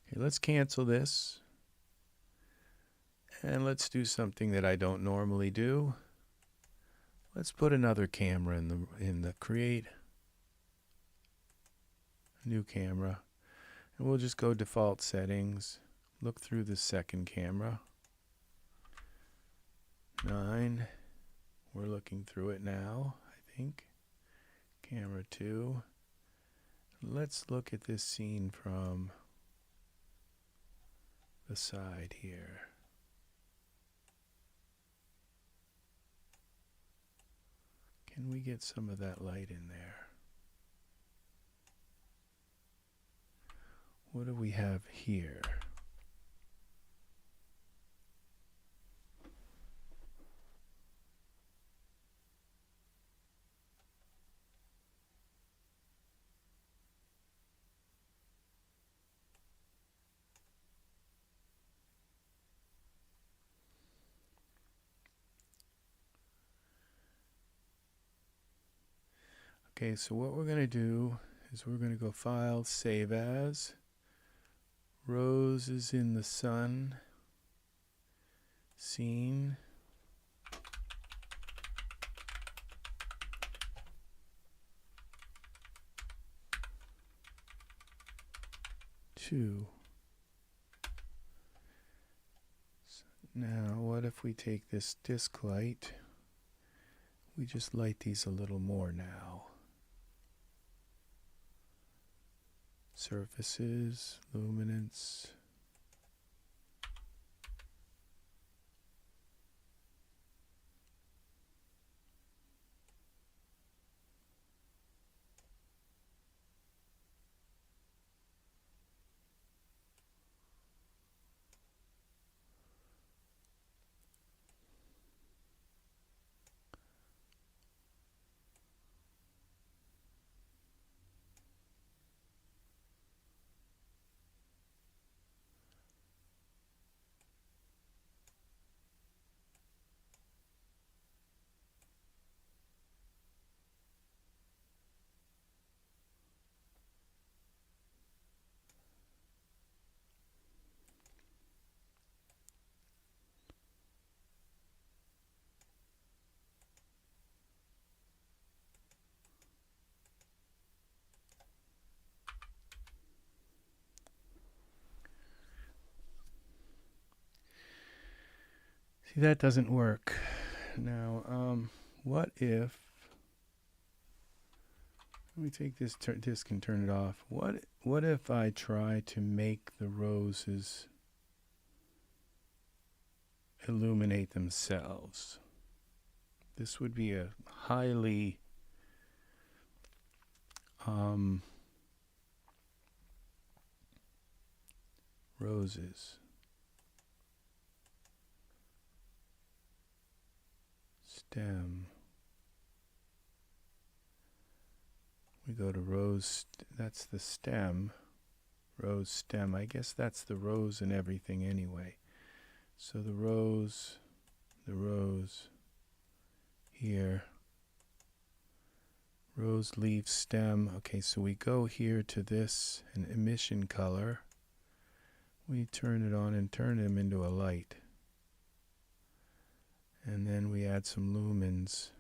okay, let's cancel this. And let's do something that I don't normally do. Let's put another camera in the create new camera, and we'll just go default settings, look through the second camera. 9. We're looking through it now, I think. Camera 2. Let's look at this scene from the side here. Can we get some of that light in there? What do we have here? Okay, so what we're going to do is we're going to go File, Save As. Rose is in the sun. Scene. Two. So now, what if we take this disk light? We just light these a little more now. Surfaces, luminance. See, that doesn't work. Now, what if, let me take this disk and turn it off. What if I try to make the roses illuminate themselves? This would be a highly roses. Stem. We go to rose, that's the stem. Rose stem. I guess that's the rose and everything anyway. So the rose here. Rose leaf stem. Okay, so we go here to this, an emission color. We turn it on and turn them into a light. And then we add some lumens.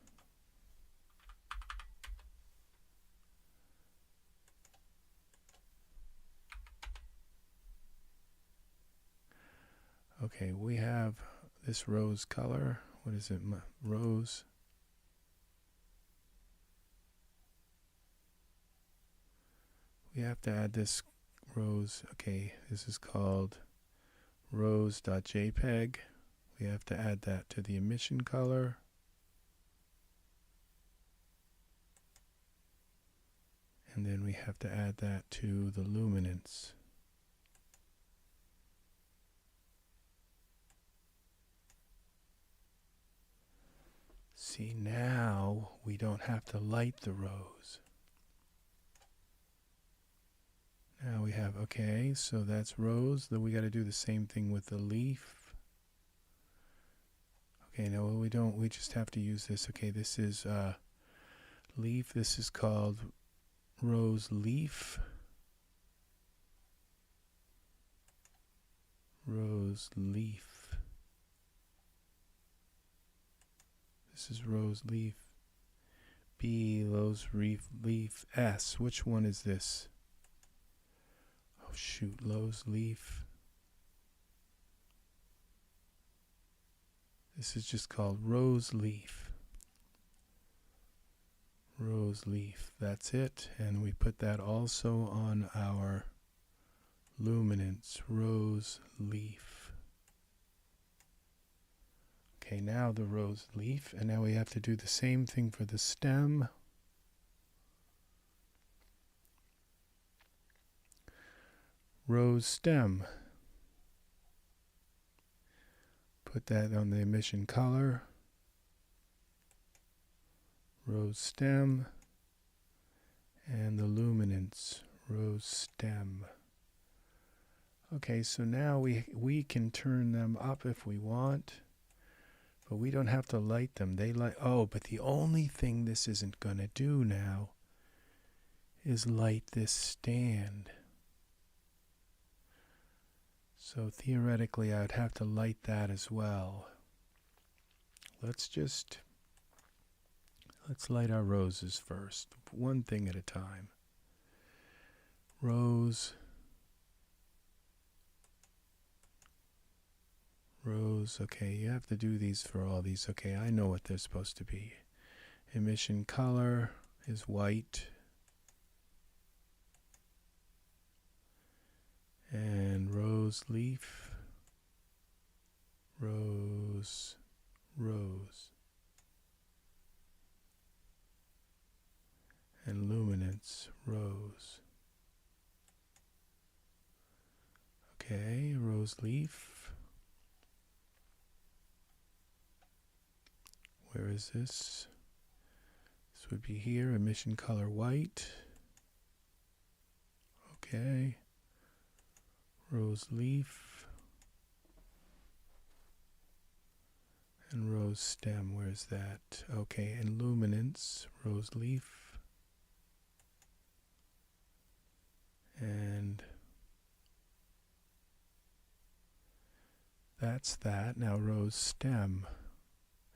Okay, we have this rose color. What is it? Rose. We have to add this rose. Okay, this is called rose.jpg. We have to add that to the emission color. And then we have to add that to the luminance. See, now we don't have to light the rose. Now we have, okay, so that's rose. Then we got to do the same thing with the leaf. Okay, no, we don't. We just have to use this. Okay, this is leaf. This is called rose leaf. Rose leaf. This is rose leaf. B, rose leaf. S, which one is this? Oh shoot, rose leaf. This is just called rose leaf. Rose leaf, that's it. And we put that also on our luminance, rose leaf. Okay, now the rose leaf, and now we have to do the same thing for the stem. Rose stem. Put that on the emission color. Rose stem. And the luminance, rose stem. Okay, so now we can turn them up if we want, but we don't have to light them. They light. Oh, but the only thing this isn't going to do now is light this stand. So theoretically, I would have to light that as well. Let's light our roses first, one thing at a time. Rose. Rose, okay, you have to do these for all these. Okay, I know what they're supposed to be. Emission color is white. And rose leaf. Rose. Rose. And luminance, rose. Okay, rose leaf. Where is this? This would be here, emission color white. Okay. Rose leaf. And rose stem, where's that? Okay, and luminance, rose leaf. And that's that. Now rose stem.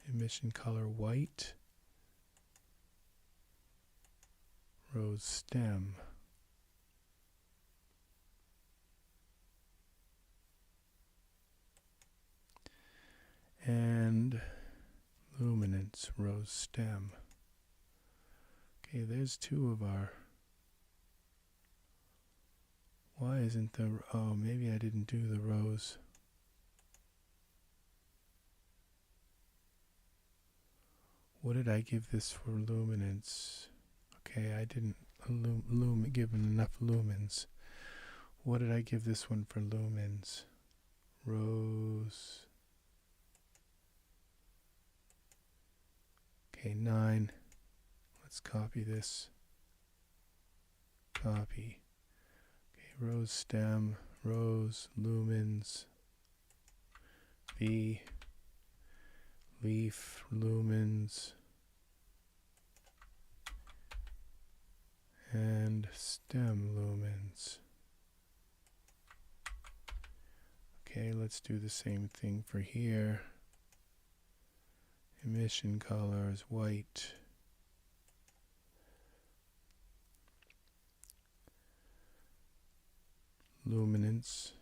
Emission color white. Rose stem. And luminance, rose stem. Okay, there's two of our... Why isn't the... Oh, maybe I didn't do the rose. What did I give this for luminance? Okay, I didn't give enough lumens. What did I give this one for lumens? Rose. Okay, 9. Let's copy this. Copy. Okay, rose stem, rose, lumens, V, leaf, lumens, and stem lumens. Okay, let's do the same thing for here. Emission color is white. Luminance.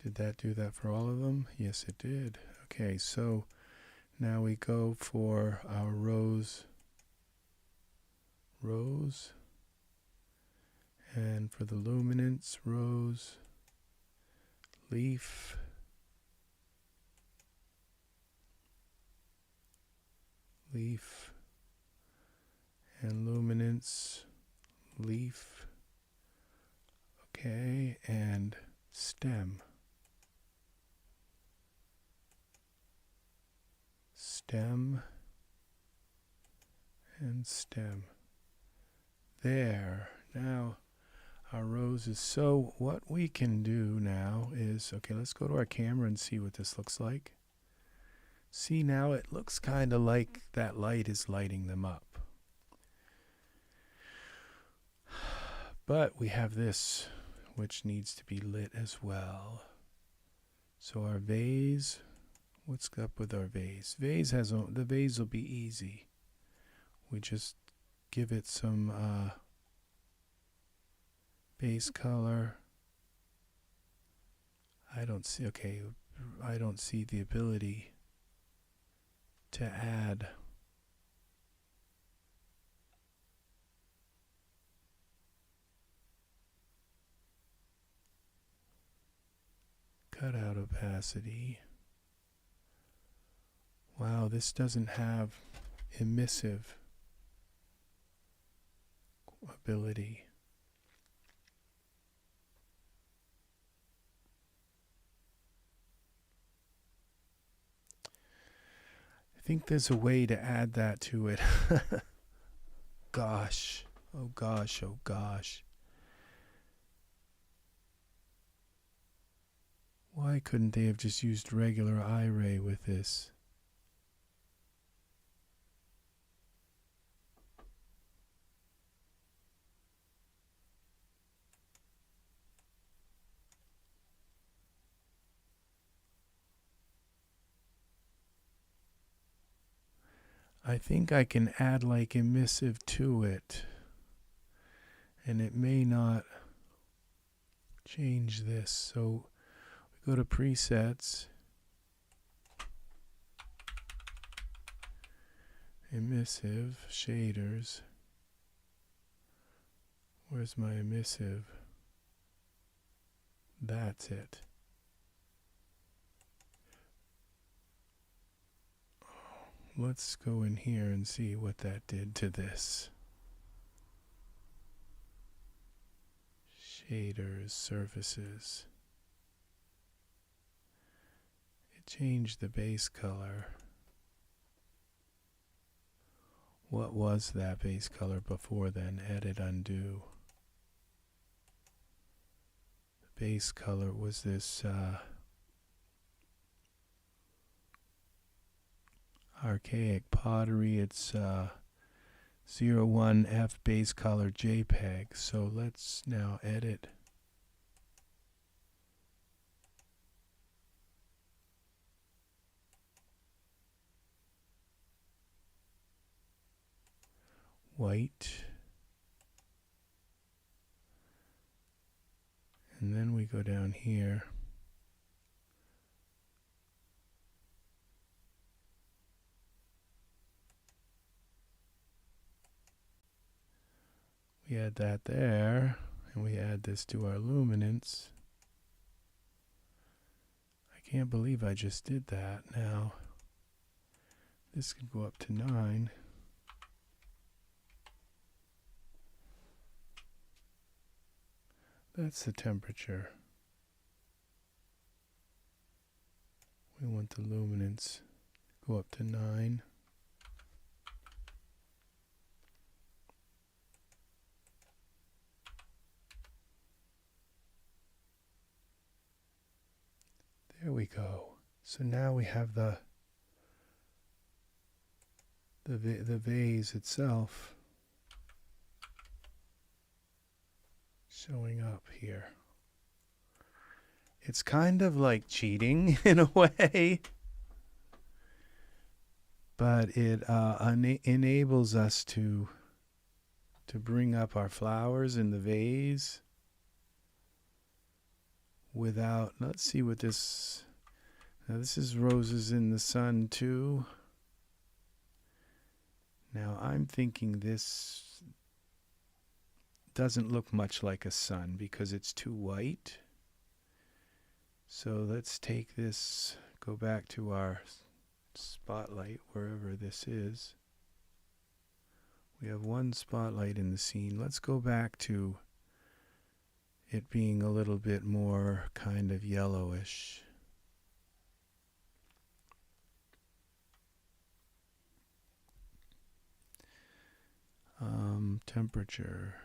Did that do that for all of them? Yes, it did. Okay, so now we go for our rose. Rose. And for the luminance, rose. Leaf. Leaf. And luminance. Leaf. Okay, and stem. Stem and stem. There. Now our rose is... So what we can do now is, okay, let's go to our camera and see what this looks like. See, now it looks kind of like that light is lighting them up. But we have this, which needs to be lit as well. So our vase, What's up with our vase? The vase will be easy. We just give it some base color. I don't see the ability to add cutout opacity. Wow, this doesn't have emissive ability. I think there's a way to add that to it. Gosh. Oh gosh, oh gosh. Why couldn't they have just used regular Iray with this? I think I can add like emissive to it, and it may not change this. So we go to presets, emissive, shaders. Where's my emissive? That's it. Let's go in here and see what that did to this. Shaders, surfaces. It changed the base color. What was that base color before then? Edit, undo. The base color was this archaic pottery. It's 01F base color JPEG. So let's now edit. White. And then we go down here. We add that there, and we add this to our luminance. I can't believe I just did that. Now, this could go up to 9. That's the temperature. We want the luminance go up to 9. There we go. So now we have the vase itself showing up here. It's kind of like cheating in a way, but it enables us to bring up our flowers in the vase without, let's see what this, now this is roses in the sun too. Now I'm thinking this doesn't look much like a sun because it's too white. So let's take this, go back to our spotlight, wherever this is. We have one spotlight in the scene. Let's go back to it being a little bit more kind of yellowish. Temperature.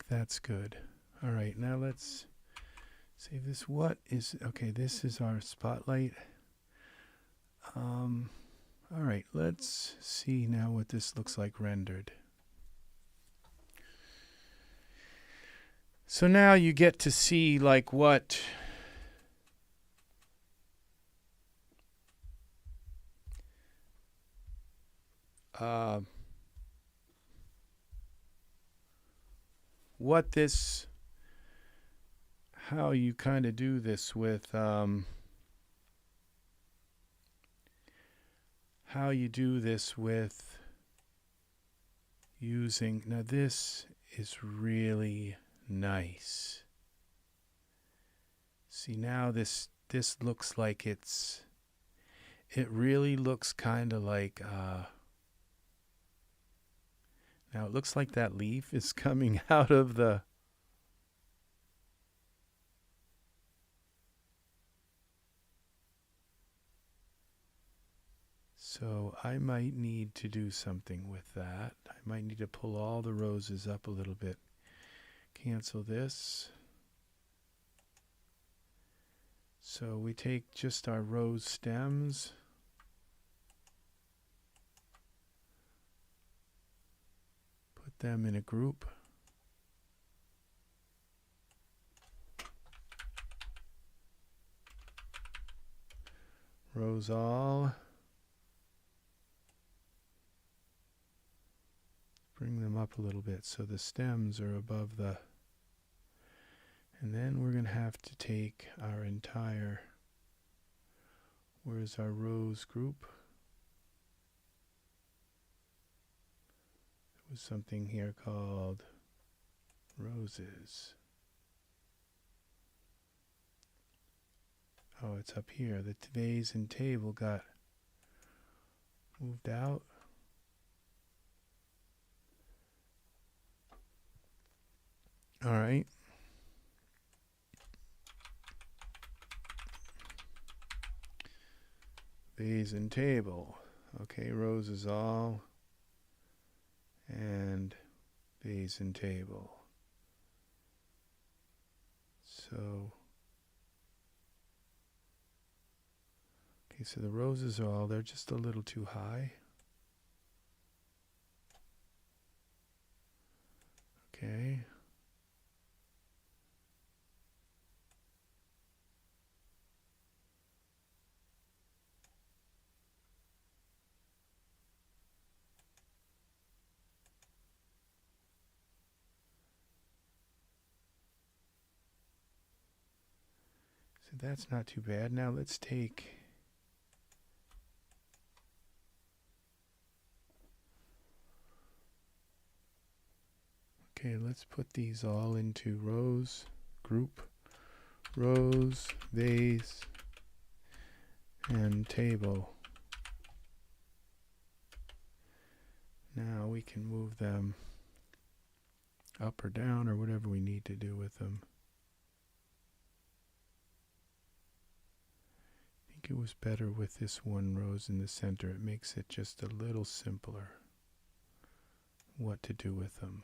think that's good. All right, now let's save this. What is, okay, this is our spotlight. All right, let's see now what this looks like rendered. So now you get to see like what this, how you kind of do this with how you do this with using, now this is really nice. See, now this looks like it really looks kind of like now it looks like that leaf is coming out of the so I might need to do something with that. I might need to pull all the roses up a little bit. Cancel this. So we take just our rose stems. Put them in a group. Rose all. Bring them up a little bit so the stems are above the, and then we're going to have to take our entire, where's our rose group? There was something here called roses. Oh, it's up here. The vase and table got moved out. All right. Vase and table. Okay, roses all. And vase and table. So, okay, so the roses are all, they're just a little too high. Okay. So that's not too bad. Now let's take, okay, let's put these all into rows, group, rose, vase, and table. Now we can move them up or down or whatever we need to do with them. I think it was better with this one rose in the center. It makes it just a little simpler what to do with them.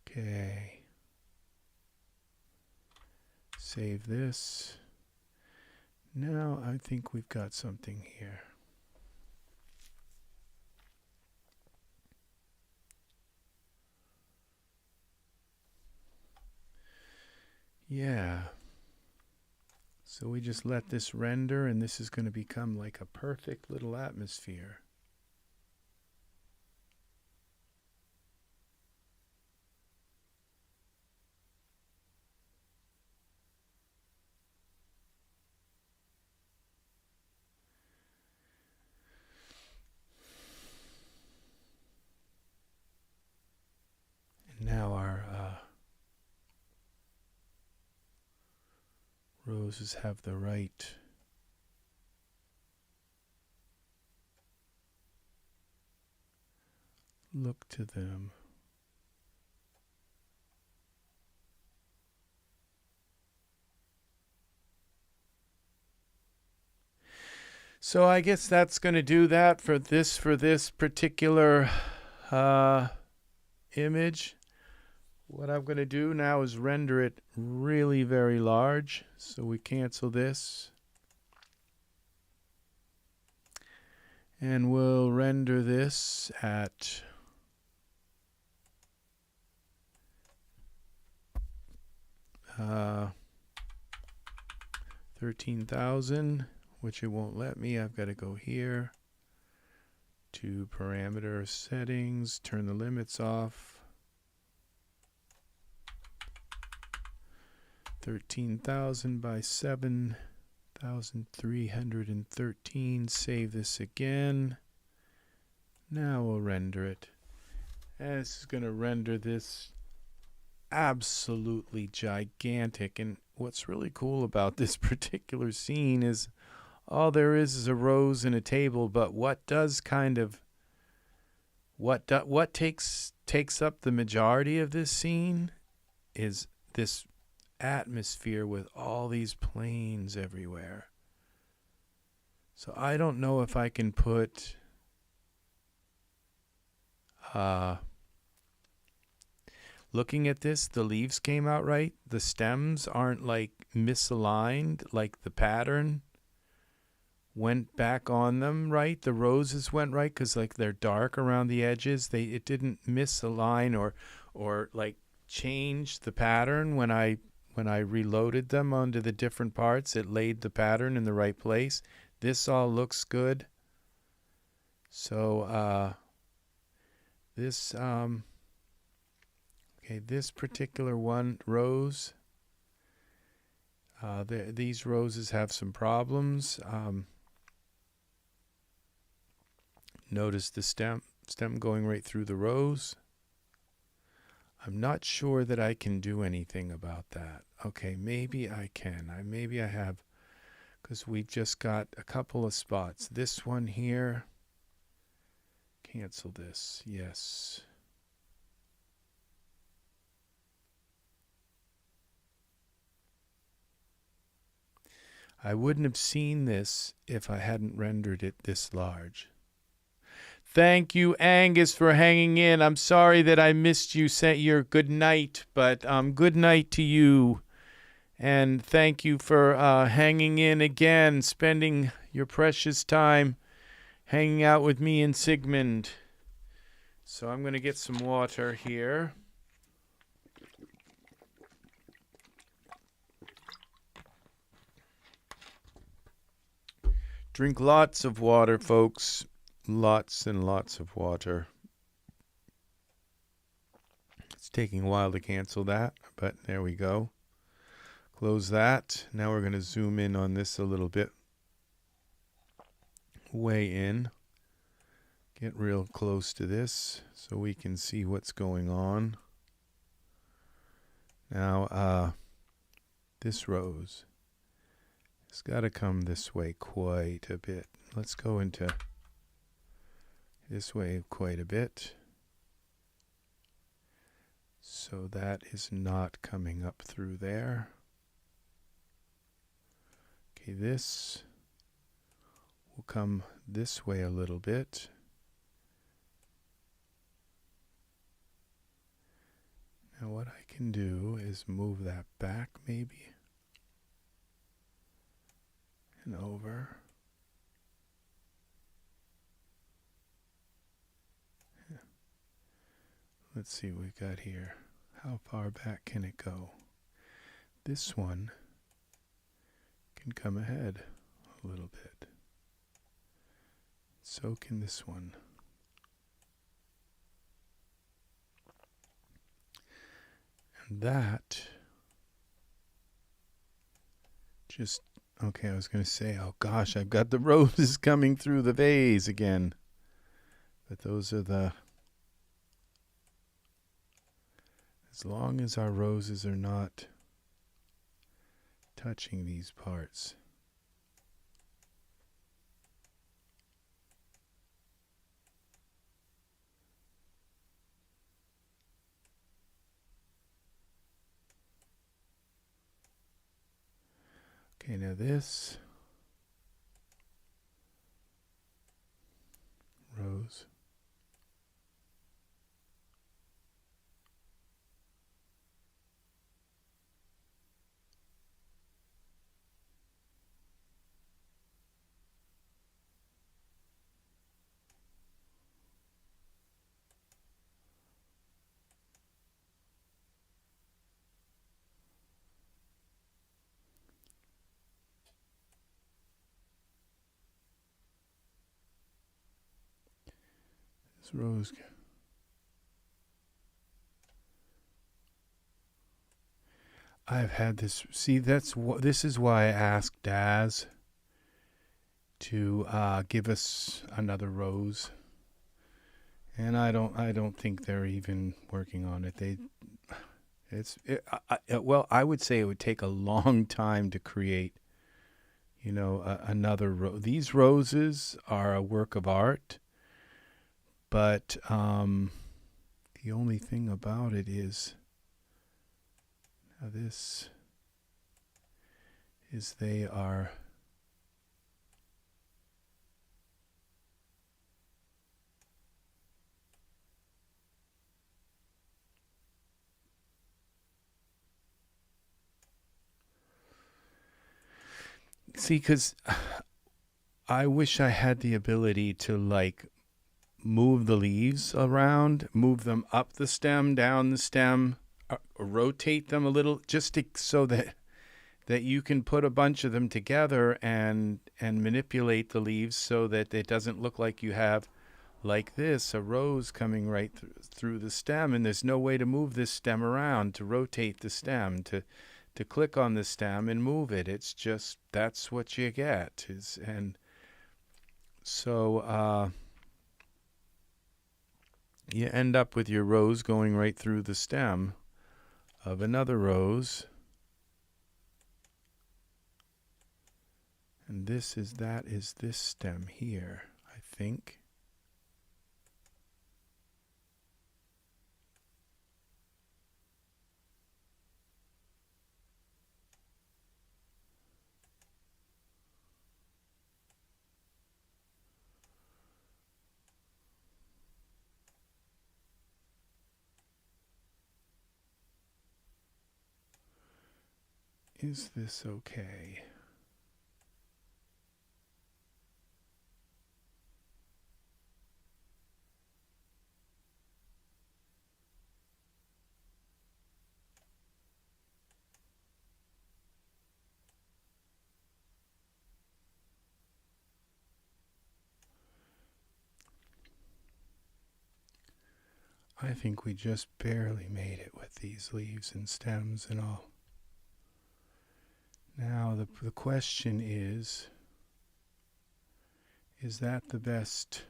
Okay. Save this. Now I think we've got something here. Yeah. So we just let this render, and this is going to become like a perfect little atmosphere. And now our roses have the right look to them. So I guess that's going to do that for this particular image. What I'm going to do now is render it really very large. So we cancel this. And we'll render this at 13,000, which it won't let me. I've got to go here to parameter settings, turn the limits off. 13,000 by 7,313. Save this again. Now we'll render it. And this is going to render this absolutely gigantic. And what's really cool about this particular scene is all there is a rose and a table, but what does kind of what takes up the majority of this scene is this atmosphere with all these planes everywhere. So I don't know if I can put looking at this, the leaves came out right. The stems aren't like misaligned, like the pattern went back on them right. The roses went right because like they're dark around the edges. It didn't misalign or like change the pattern when I reloaded them onto the different parts. It laid the pattern in the right place. This all looks good. So this okay, this particular one rose, these roses have some problems. Notice the stem going right through the rose. I'm not sure that I can do anything about that. Okay, maybe I can. Maybe I have, because we've just got a couple of spots. This one here. Cancel this. Yes. I wouldn't have seen this if I hadn't rendered it this large. Thank you, Angus, for hanging in. I'm sorry that I missed you. Say your good night, but good night to you. And thank you for hanging in again, spending your precious time hanging out with me and Sigmund. So I'm going to get some water here. Drink lots of water, folks. Lots and lots of water. It's taking a while to cancel that, but there we go. Close that. Now we're going to zoom in on this a little bit. Way in. Get real close to this so we can see what's going on. Now, this rose has got to come this way quite a bit. Let's go into this way quite a bit. So that is not coming up through there. Okay, this will come this way a little bit. Now what I can do is move that back maybe. And over. Yeah. Let's see what we got here. How far back can it go? This one can come ahead a little bit. So can this one. And that just, okay, I was going to say, oh gosh, I've got the roses coming through the vase again. But those are the, as long as our roses are not touching these parts. Okay, now this rose This rose. I've had this. See, this is why I asked Daz to give us another rose, and I don't think they're even working on it. Well, I would say it would take a long time to create, you know, another rose. These roses are a work of art, but the only thing about it is, now this is they are. See, because I wish I had the ability to like move the leaves around, move them up the stem, down the stem, rotate them a little, just so that you can put a bunch of them together and manipulate the leaves so that it doesn't look like you have, like this, a rose coming right through the stem, and there's no way to move this stem around, to rotate the stem, to click on the stem and move it. It's just, that's what you get. And so you end up with your rose going right through the stem of another rose. And that is this stem here, I think. Is this okay? I think we just barely made it with these leaves and stems and all. Now the question is that the best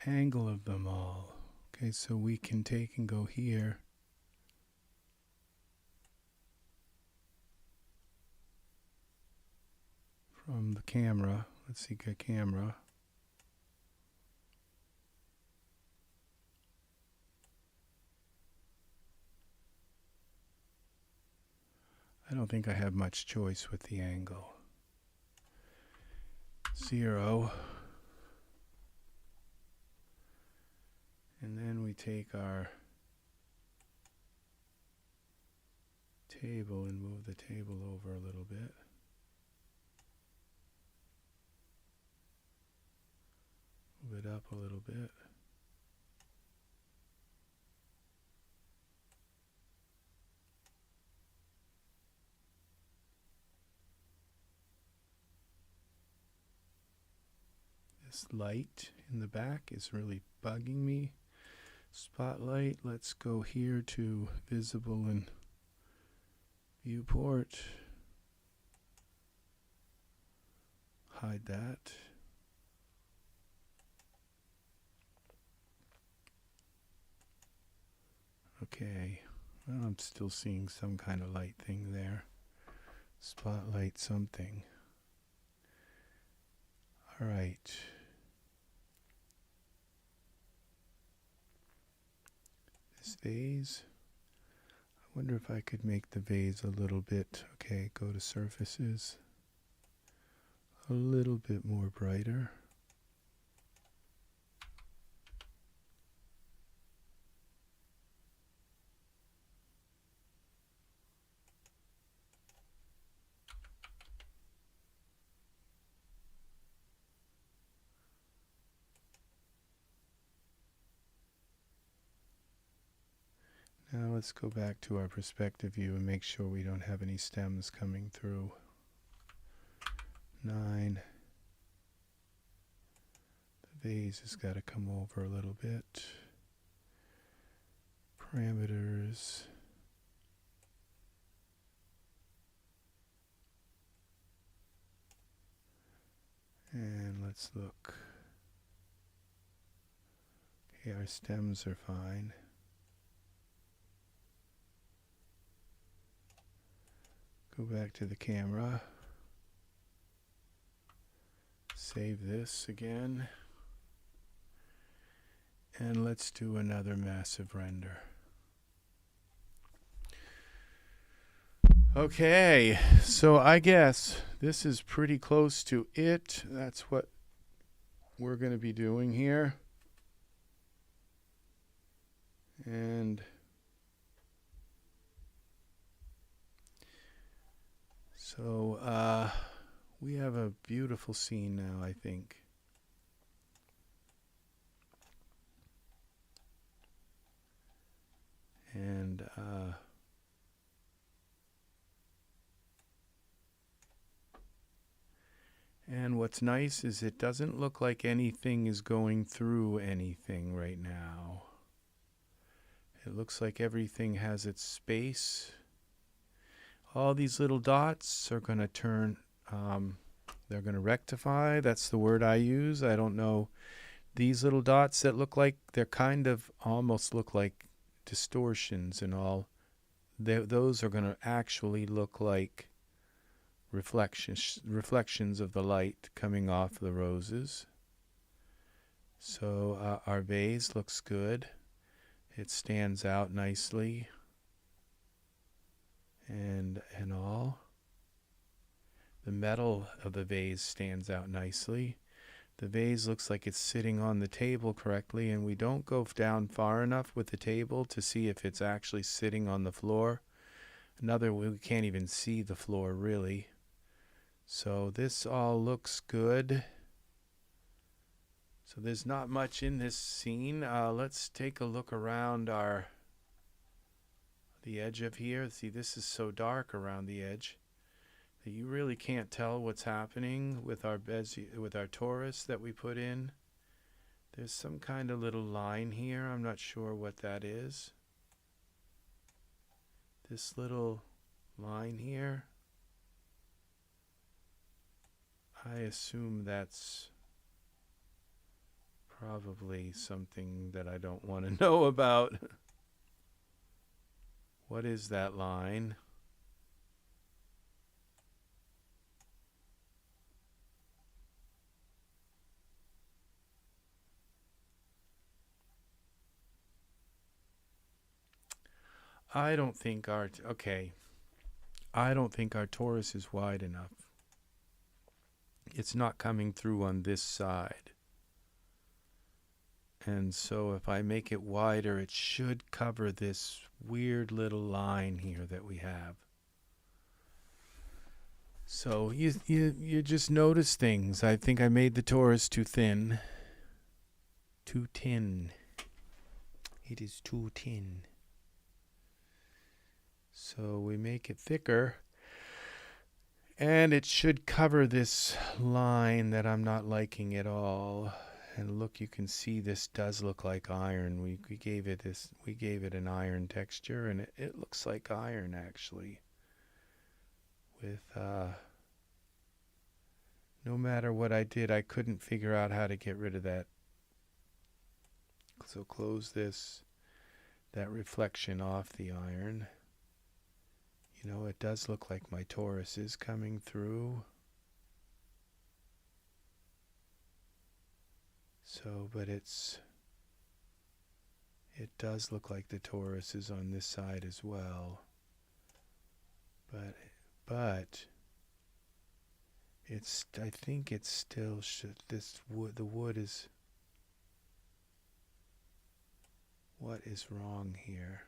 angle of them all? Okay, so we can take and go here. From the camera, let's see, the camera. I don't think I have much choice with the angle. 0. And then we take our table and move the table over a little bit. Move it up a little bit. This light in the back is really bugging me. Spotlight, let's go here to visible and viewport. Hide that. Okay, well, I'm still seeing some kind of light thing there. Spotlight something. All right. This vase. I wonder if I could make the vase a little bit, okay, go to surfaces. A little bit more brighter. Now let's go back to our perspective view and make sure we don't have any stems coming through. 9. Vase has got to come over a little bit. Parameters. And let's look. Okay, our stems are fine. Go back to the camera. Save this again. And let's do another massive render. Okay, so I guess this is pretty close to it. That's what we're going to be doing here. And so we have a beautiful scene now, I think. And what's nice is it doesn't look like anything is going through anything right now. It looks like everything has its space. All these little dots are going to turn, they're going to rectify. That's the word I use. I don't know. These little dots that look like, they're kind of almost look like distortions and all. Those are going to actually look like reflections of the light coming off the roses. So our vase looks good. It stands out nicely and all. The metal of the vase stands out nicely. The vase looks like it's sitting on the table correctly, and we don't go down far enough with the table to see if it's actually sitting on the floor. We can't even see the floor really. So this all looks good. So there's not much in this scene. Let's take a look around the edge of here. See, this is so dark around the edge that you really can't tell what's happening with our torus that we put in. There's some kind of little line here. I'm not sure what that is. This little line here. I assume that's probably something that I don't want to know about. What is that line? I don't think our torus is wide enough. It's not coming through on this side. And so if I make it wider, it should cover this weird little line here that we have. So you just notice things. I think I made the torus too thin. Too thin. It is too thin. So we make it thicker. And it should cover this line that I'm not liking at all. And look, you can see this does look like iron. We gave it an iron texture, and it looks like iron actually. With no matter what I did, I couldn't figure out how to get rid of that. So close that reflection off the iron. You know, it does look like my torus is coming through. So, but it does look like the torus is on this side as well. But I think it's still the wood is, what is wrong here?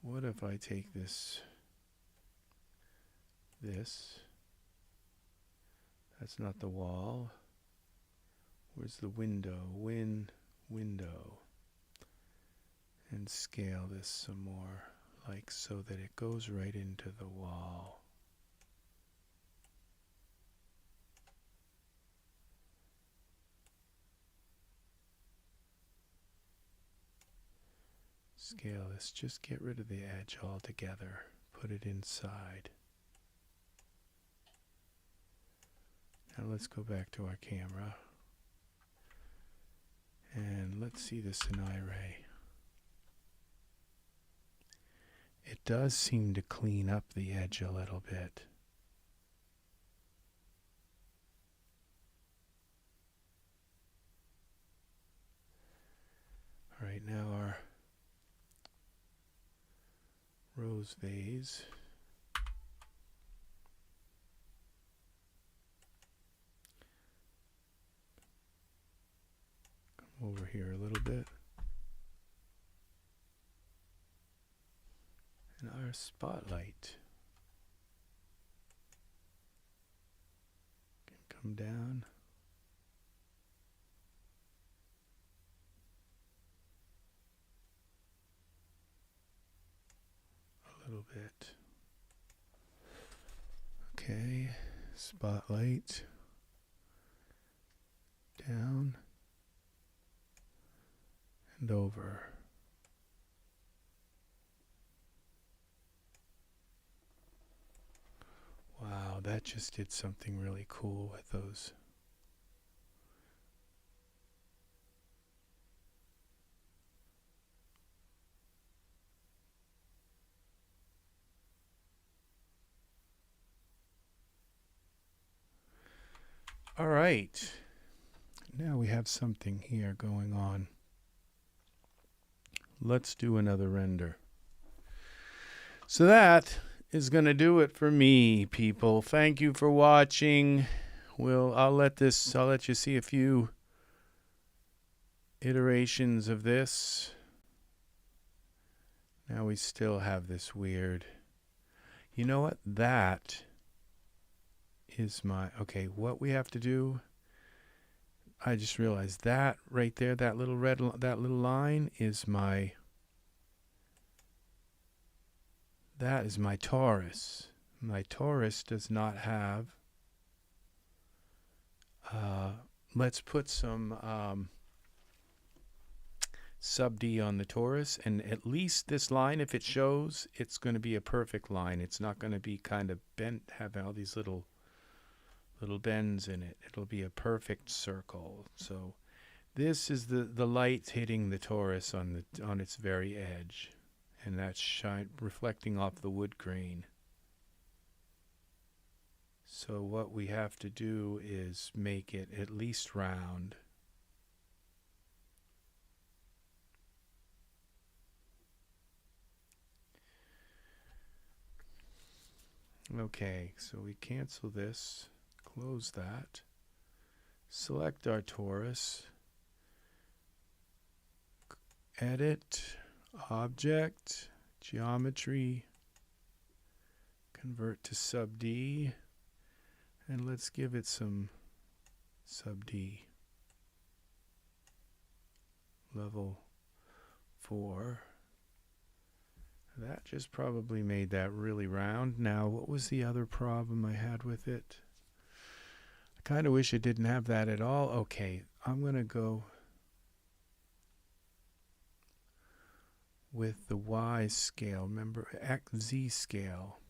What if I take this, that's not the wall. Where's the window? Window. And scale this some more, like so that it goes right into the wall. Scale this, just get rid of the edge altogether. Put it inside. Now let's go back to our camera. And let's see this in Iray. It does seem to clean up the edge a little bit. All right, now our rose vase. Come over here a little bit. And our spotlight can come down. A little bit. Okay, spotlight down and over. Wow, that just did something really cool with those. All right, now we have something here going on. Let's do another render. So that is going to do it for me, people. Thank you for watching. I'll let you see a few iterations of this. Now we still have this weird. You know what? That is my, okay, what we have to do, I just realized that right there, that little line is my, that is my torus. My torus does not have, let's put some sub D on the torus, and at least this line, if it shows, it's going to be a perfect line. It's not going to be kind of bent, having all these little bends in it. It'll be a perfect circle. So this is the light hitting the torus on its very edge, and that's reflecting off the wood grain. So what we have to do is make it at least round. Okay, so we cancel this. Close that, select our torus, edit, object, geometry, convert to sub D, and let's give it some sub D. Level 4. That just probably made that really round. Now, what was the other problem I had with it? I kind of wish it didn't have that at all. Okay, I'm going to go with the Y scale. Remember, Z scale.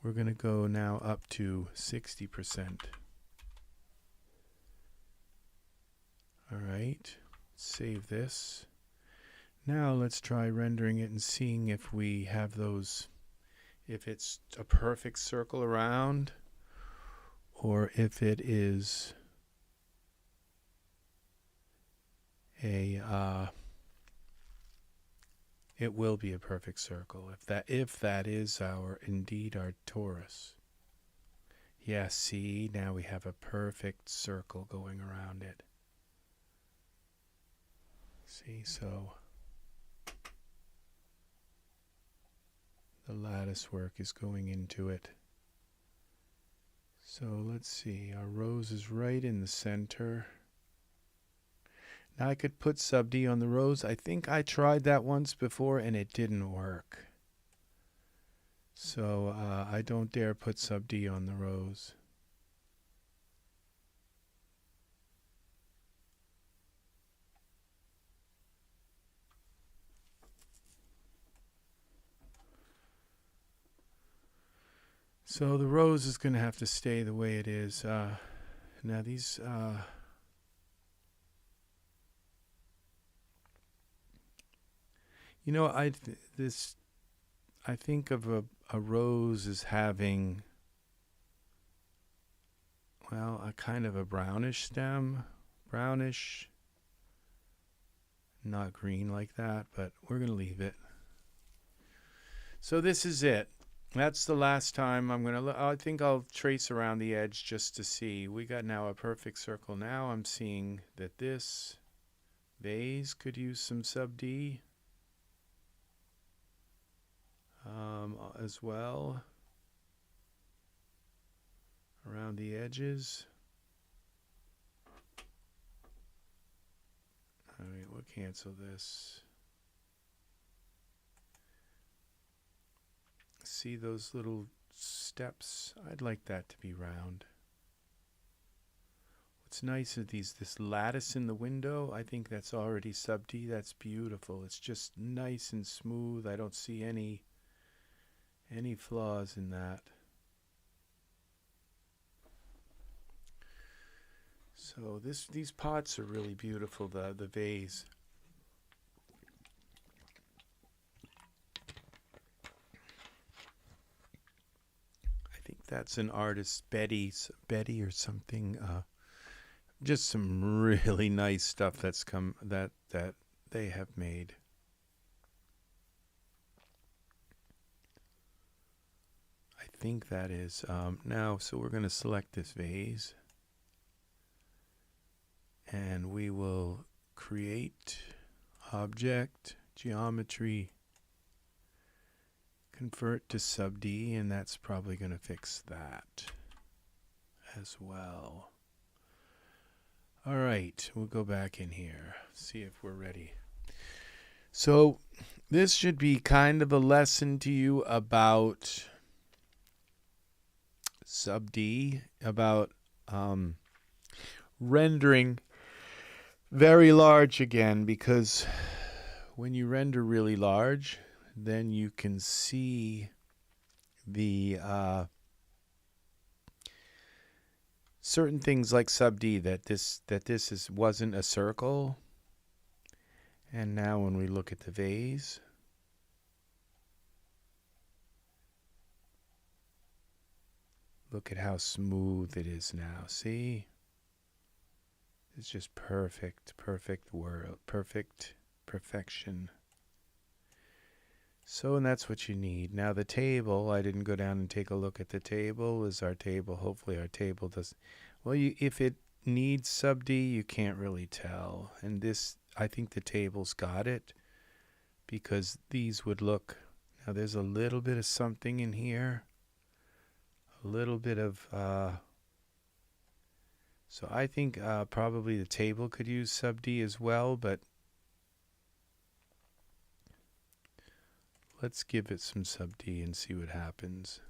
We're going to go now up to 60%. All right, save this. Now let's try rendering it and seeing if we have those, if it's a perfect circle around, or if it is a, it will be a perfect circle if that is indeed our torus. Yeah, see, now we have a perfect circle going around it. See, so the lattice work is going into it. So let's see, our rose is right in the center. Now I could put sub D on the rose. I think I tried that once before and it didn't work. So I don't dare put sub D on the rose. So the rose is going to have to stay the way it is. Now these, you know, I think of a rose as having, well, a kind of a brownish stem, brownish, not green like that, but we're going to leave it. So this is it. That's the last time I'm going to, I think I'll trace around the edge just to see. We got now a perfect circle. Now I'm seeing that this vase could use some sub D as well around the edges. All right, we'll cancel this. See those little steps? I'd like that to be round. What's nice is this lattice in the window. I think that's already sub D. That's beautiful. It's just nice and smooth. I don't see any flaws in that. So these pots are really beautiful. The vase. That's an artist, Betty or something. Just some really nice stuff that's come that they have made. I think that is now. So we're going to select this vase, and we will create object geometry. Convert to sub D, and that's probably going to fix that as well. All right, we'll go back in here, see if we're ready. So this should be kind of a lesson to you about sub D, about rendering very large again, because when you render really large, then you can see the certain things like sub D, that this wasn't a circle. And now when we look at the vase, look at how smooth it is now. See? It's just perfect world, perfection. So, and that's what you need. Now the table, I didn't go down and take a look at the table. Is our table, hopefully our table does, well, if it needs sub D, you can't really tell. And this, I think the table's got it, because these would look, now there's a little bit of something in here, a little bit of, so I think probably the table could use sub D as well, but let's give it some sub D and see what happens.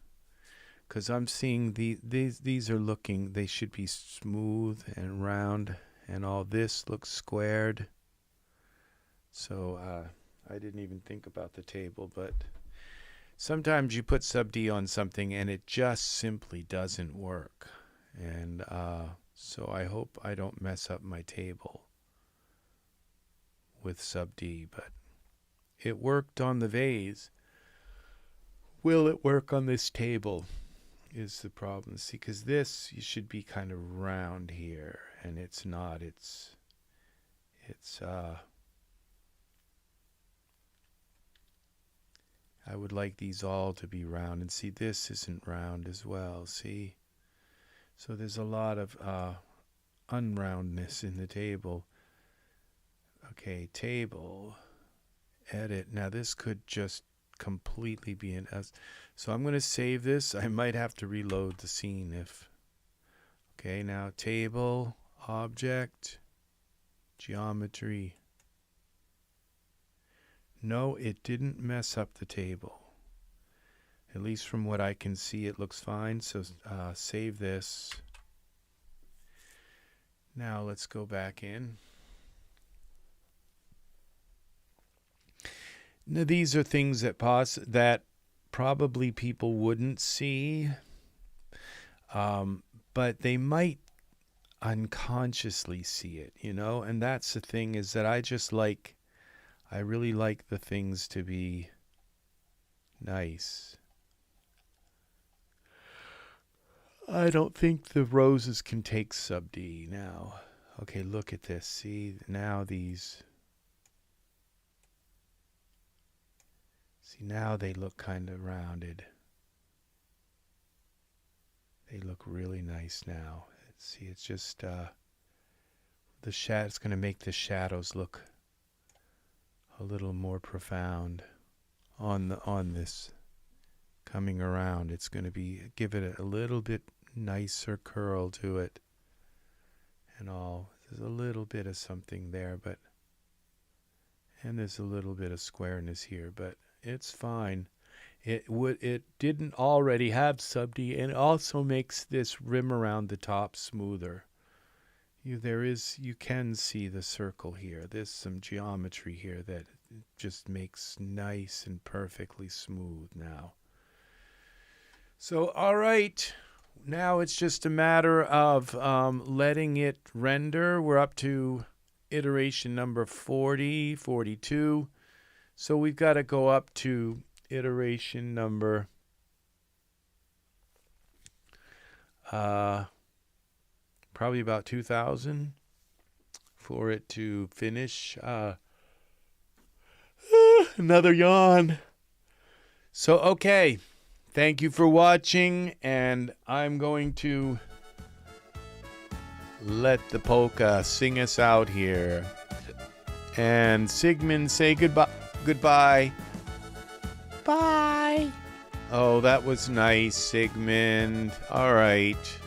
Because I'm seeing these are looking, they should be smooth and round, and all this looks squared. So I didn't even think about the table, but sometimes you put sub D on something and it just simply doesn't work. And so I hope I don't mess up my table with sub D, but it worked on the vase. Will it work on this table is the problem. See, because this, you should be kind of round here, and it's not. It's I would like these all to be round, and see, this isn't round as well. See? So there's a lot of unroundness in the table. Okay, table. Edit. Now this could just completely be an S. So I'm going to save this. I might have to reload the scene if Okay, now table, object, geometry. No, it didn't mess up the table. At least from what I can see, it looks fine. So save this. Now let's go back in. Now these are things that probably people wouldn't see, but they might unconsciously see it, you know. And that's the thing, is that I really like the things to be nice. I don't think the roses can take sub D now. Okay, look at this. See, now these. See, now they look kind of rounded. They look really nice now. See, it's just it's going to make the shadows look a little more profound on this coming around. It's going to give it a little bit nicer curl to it and all. There's a little bit of something there, and there's a little bit of squareness here, but it's fine. It didn't already have sub D, and it also makes this rim around the top smoother. You can see the circle here. There's some geometry here that just makes nice and perfectly smooth now. So, all right. Now it's just a matter of letting it render. We're up to iteration number 40, 42. So we've got to go up to iteration number probably about 2000 for it to finish. Another yawn. So, okay. Thank you for watching, and I'm going to let the polka sing us out here. And Sigmund, say goodbye. Bye. Oh, that was nice, Sigmund. All right.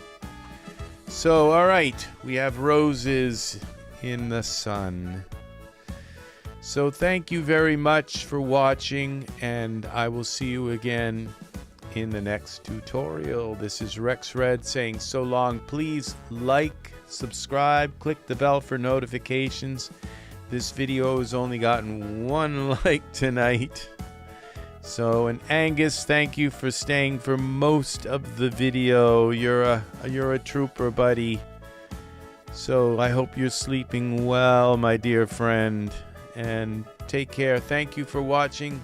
So, all right, we have roses in the sun. So thank you very much for watching, and I will see you again in the next tutorial. This is Rex Red saying so long. Please like, subscribe, click the bell for notifications. This video has only gotten 1 like tonight. So, and Angus, thank you for staying for most of the video. You're a trooper, buddy. So I hope you're sleeping well, my dear friend, and take care. Thank you for watching.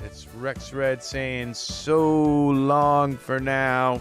It's Rex Red saying so long for now.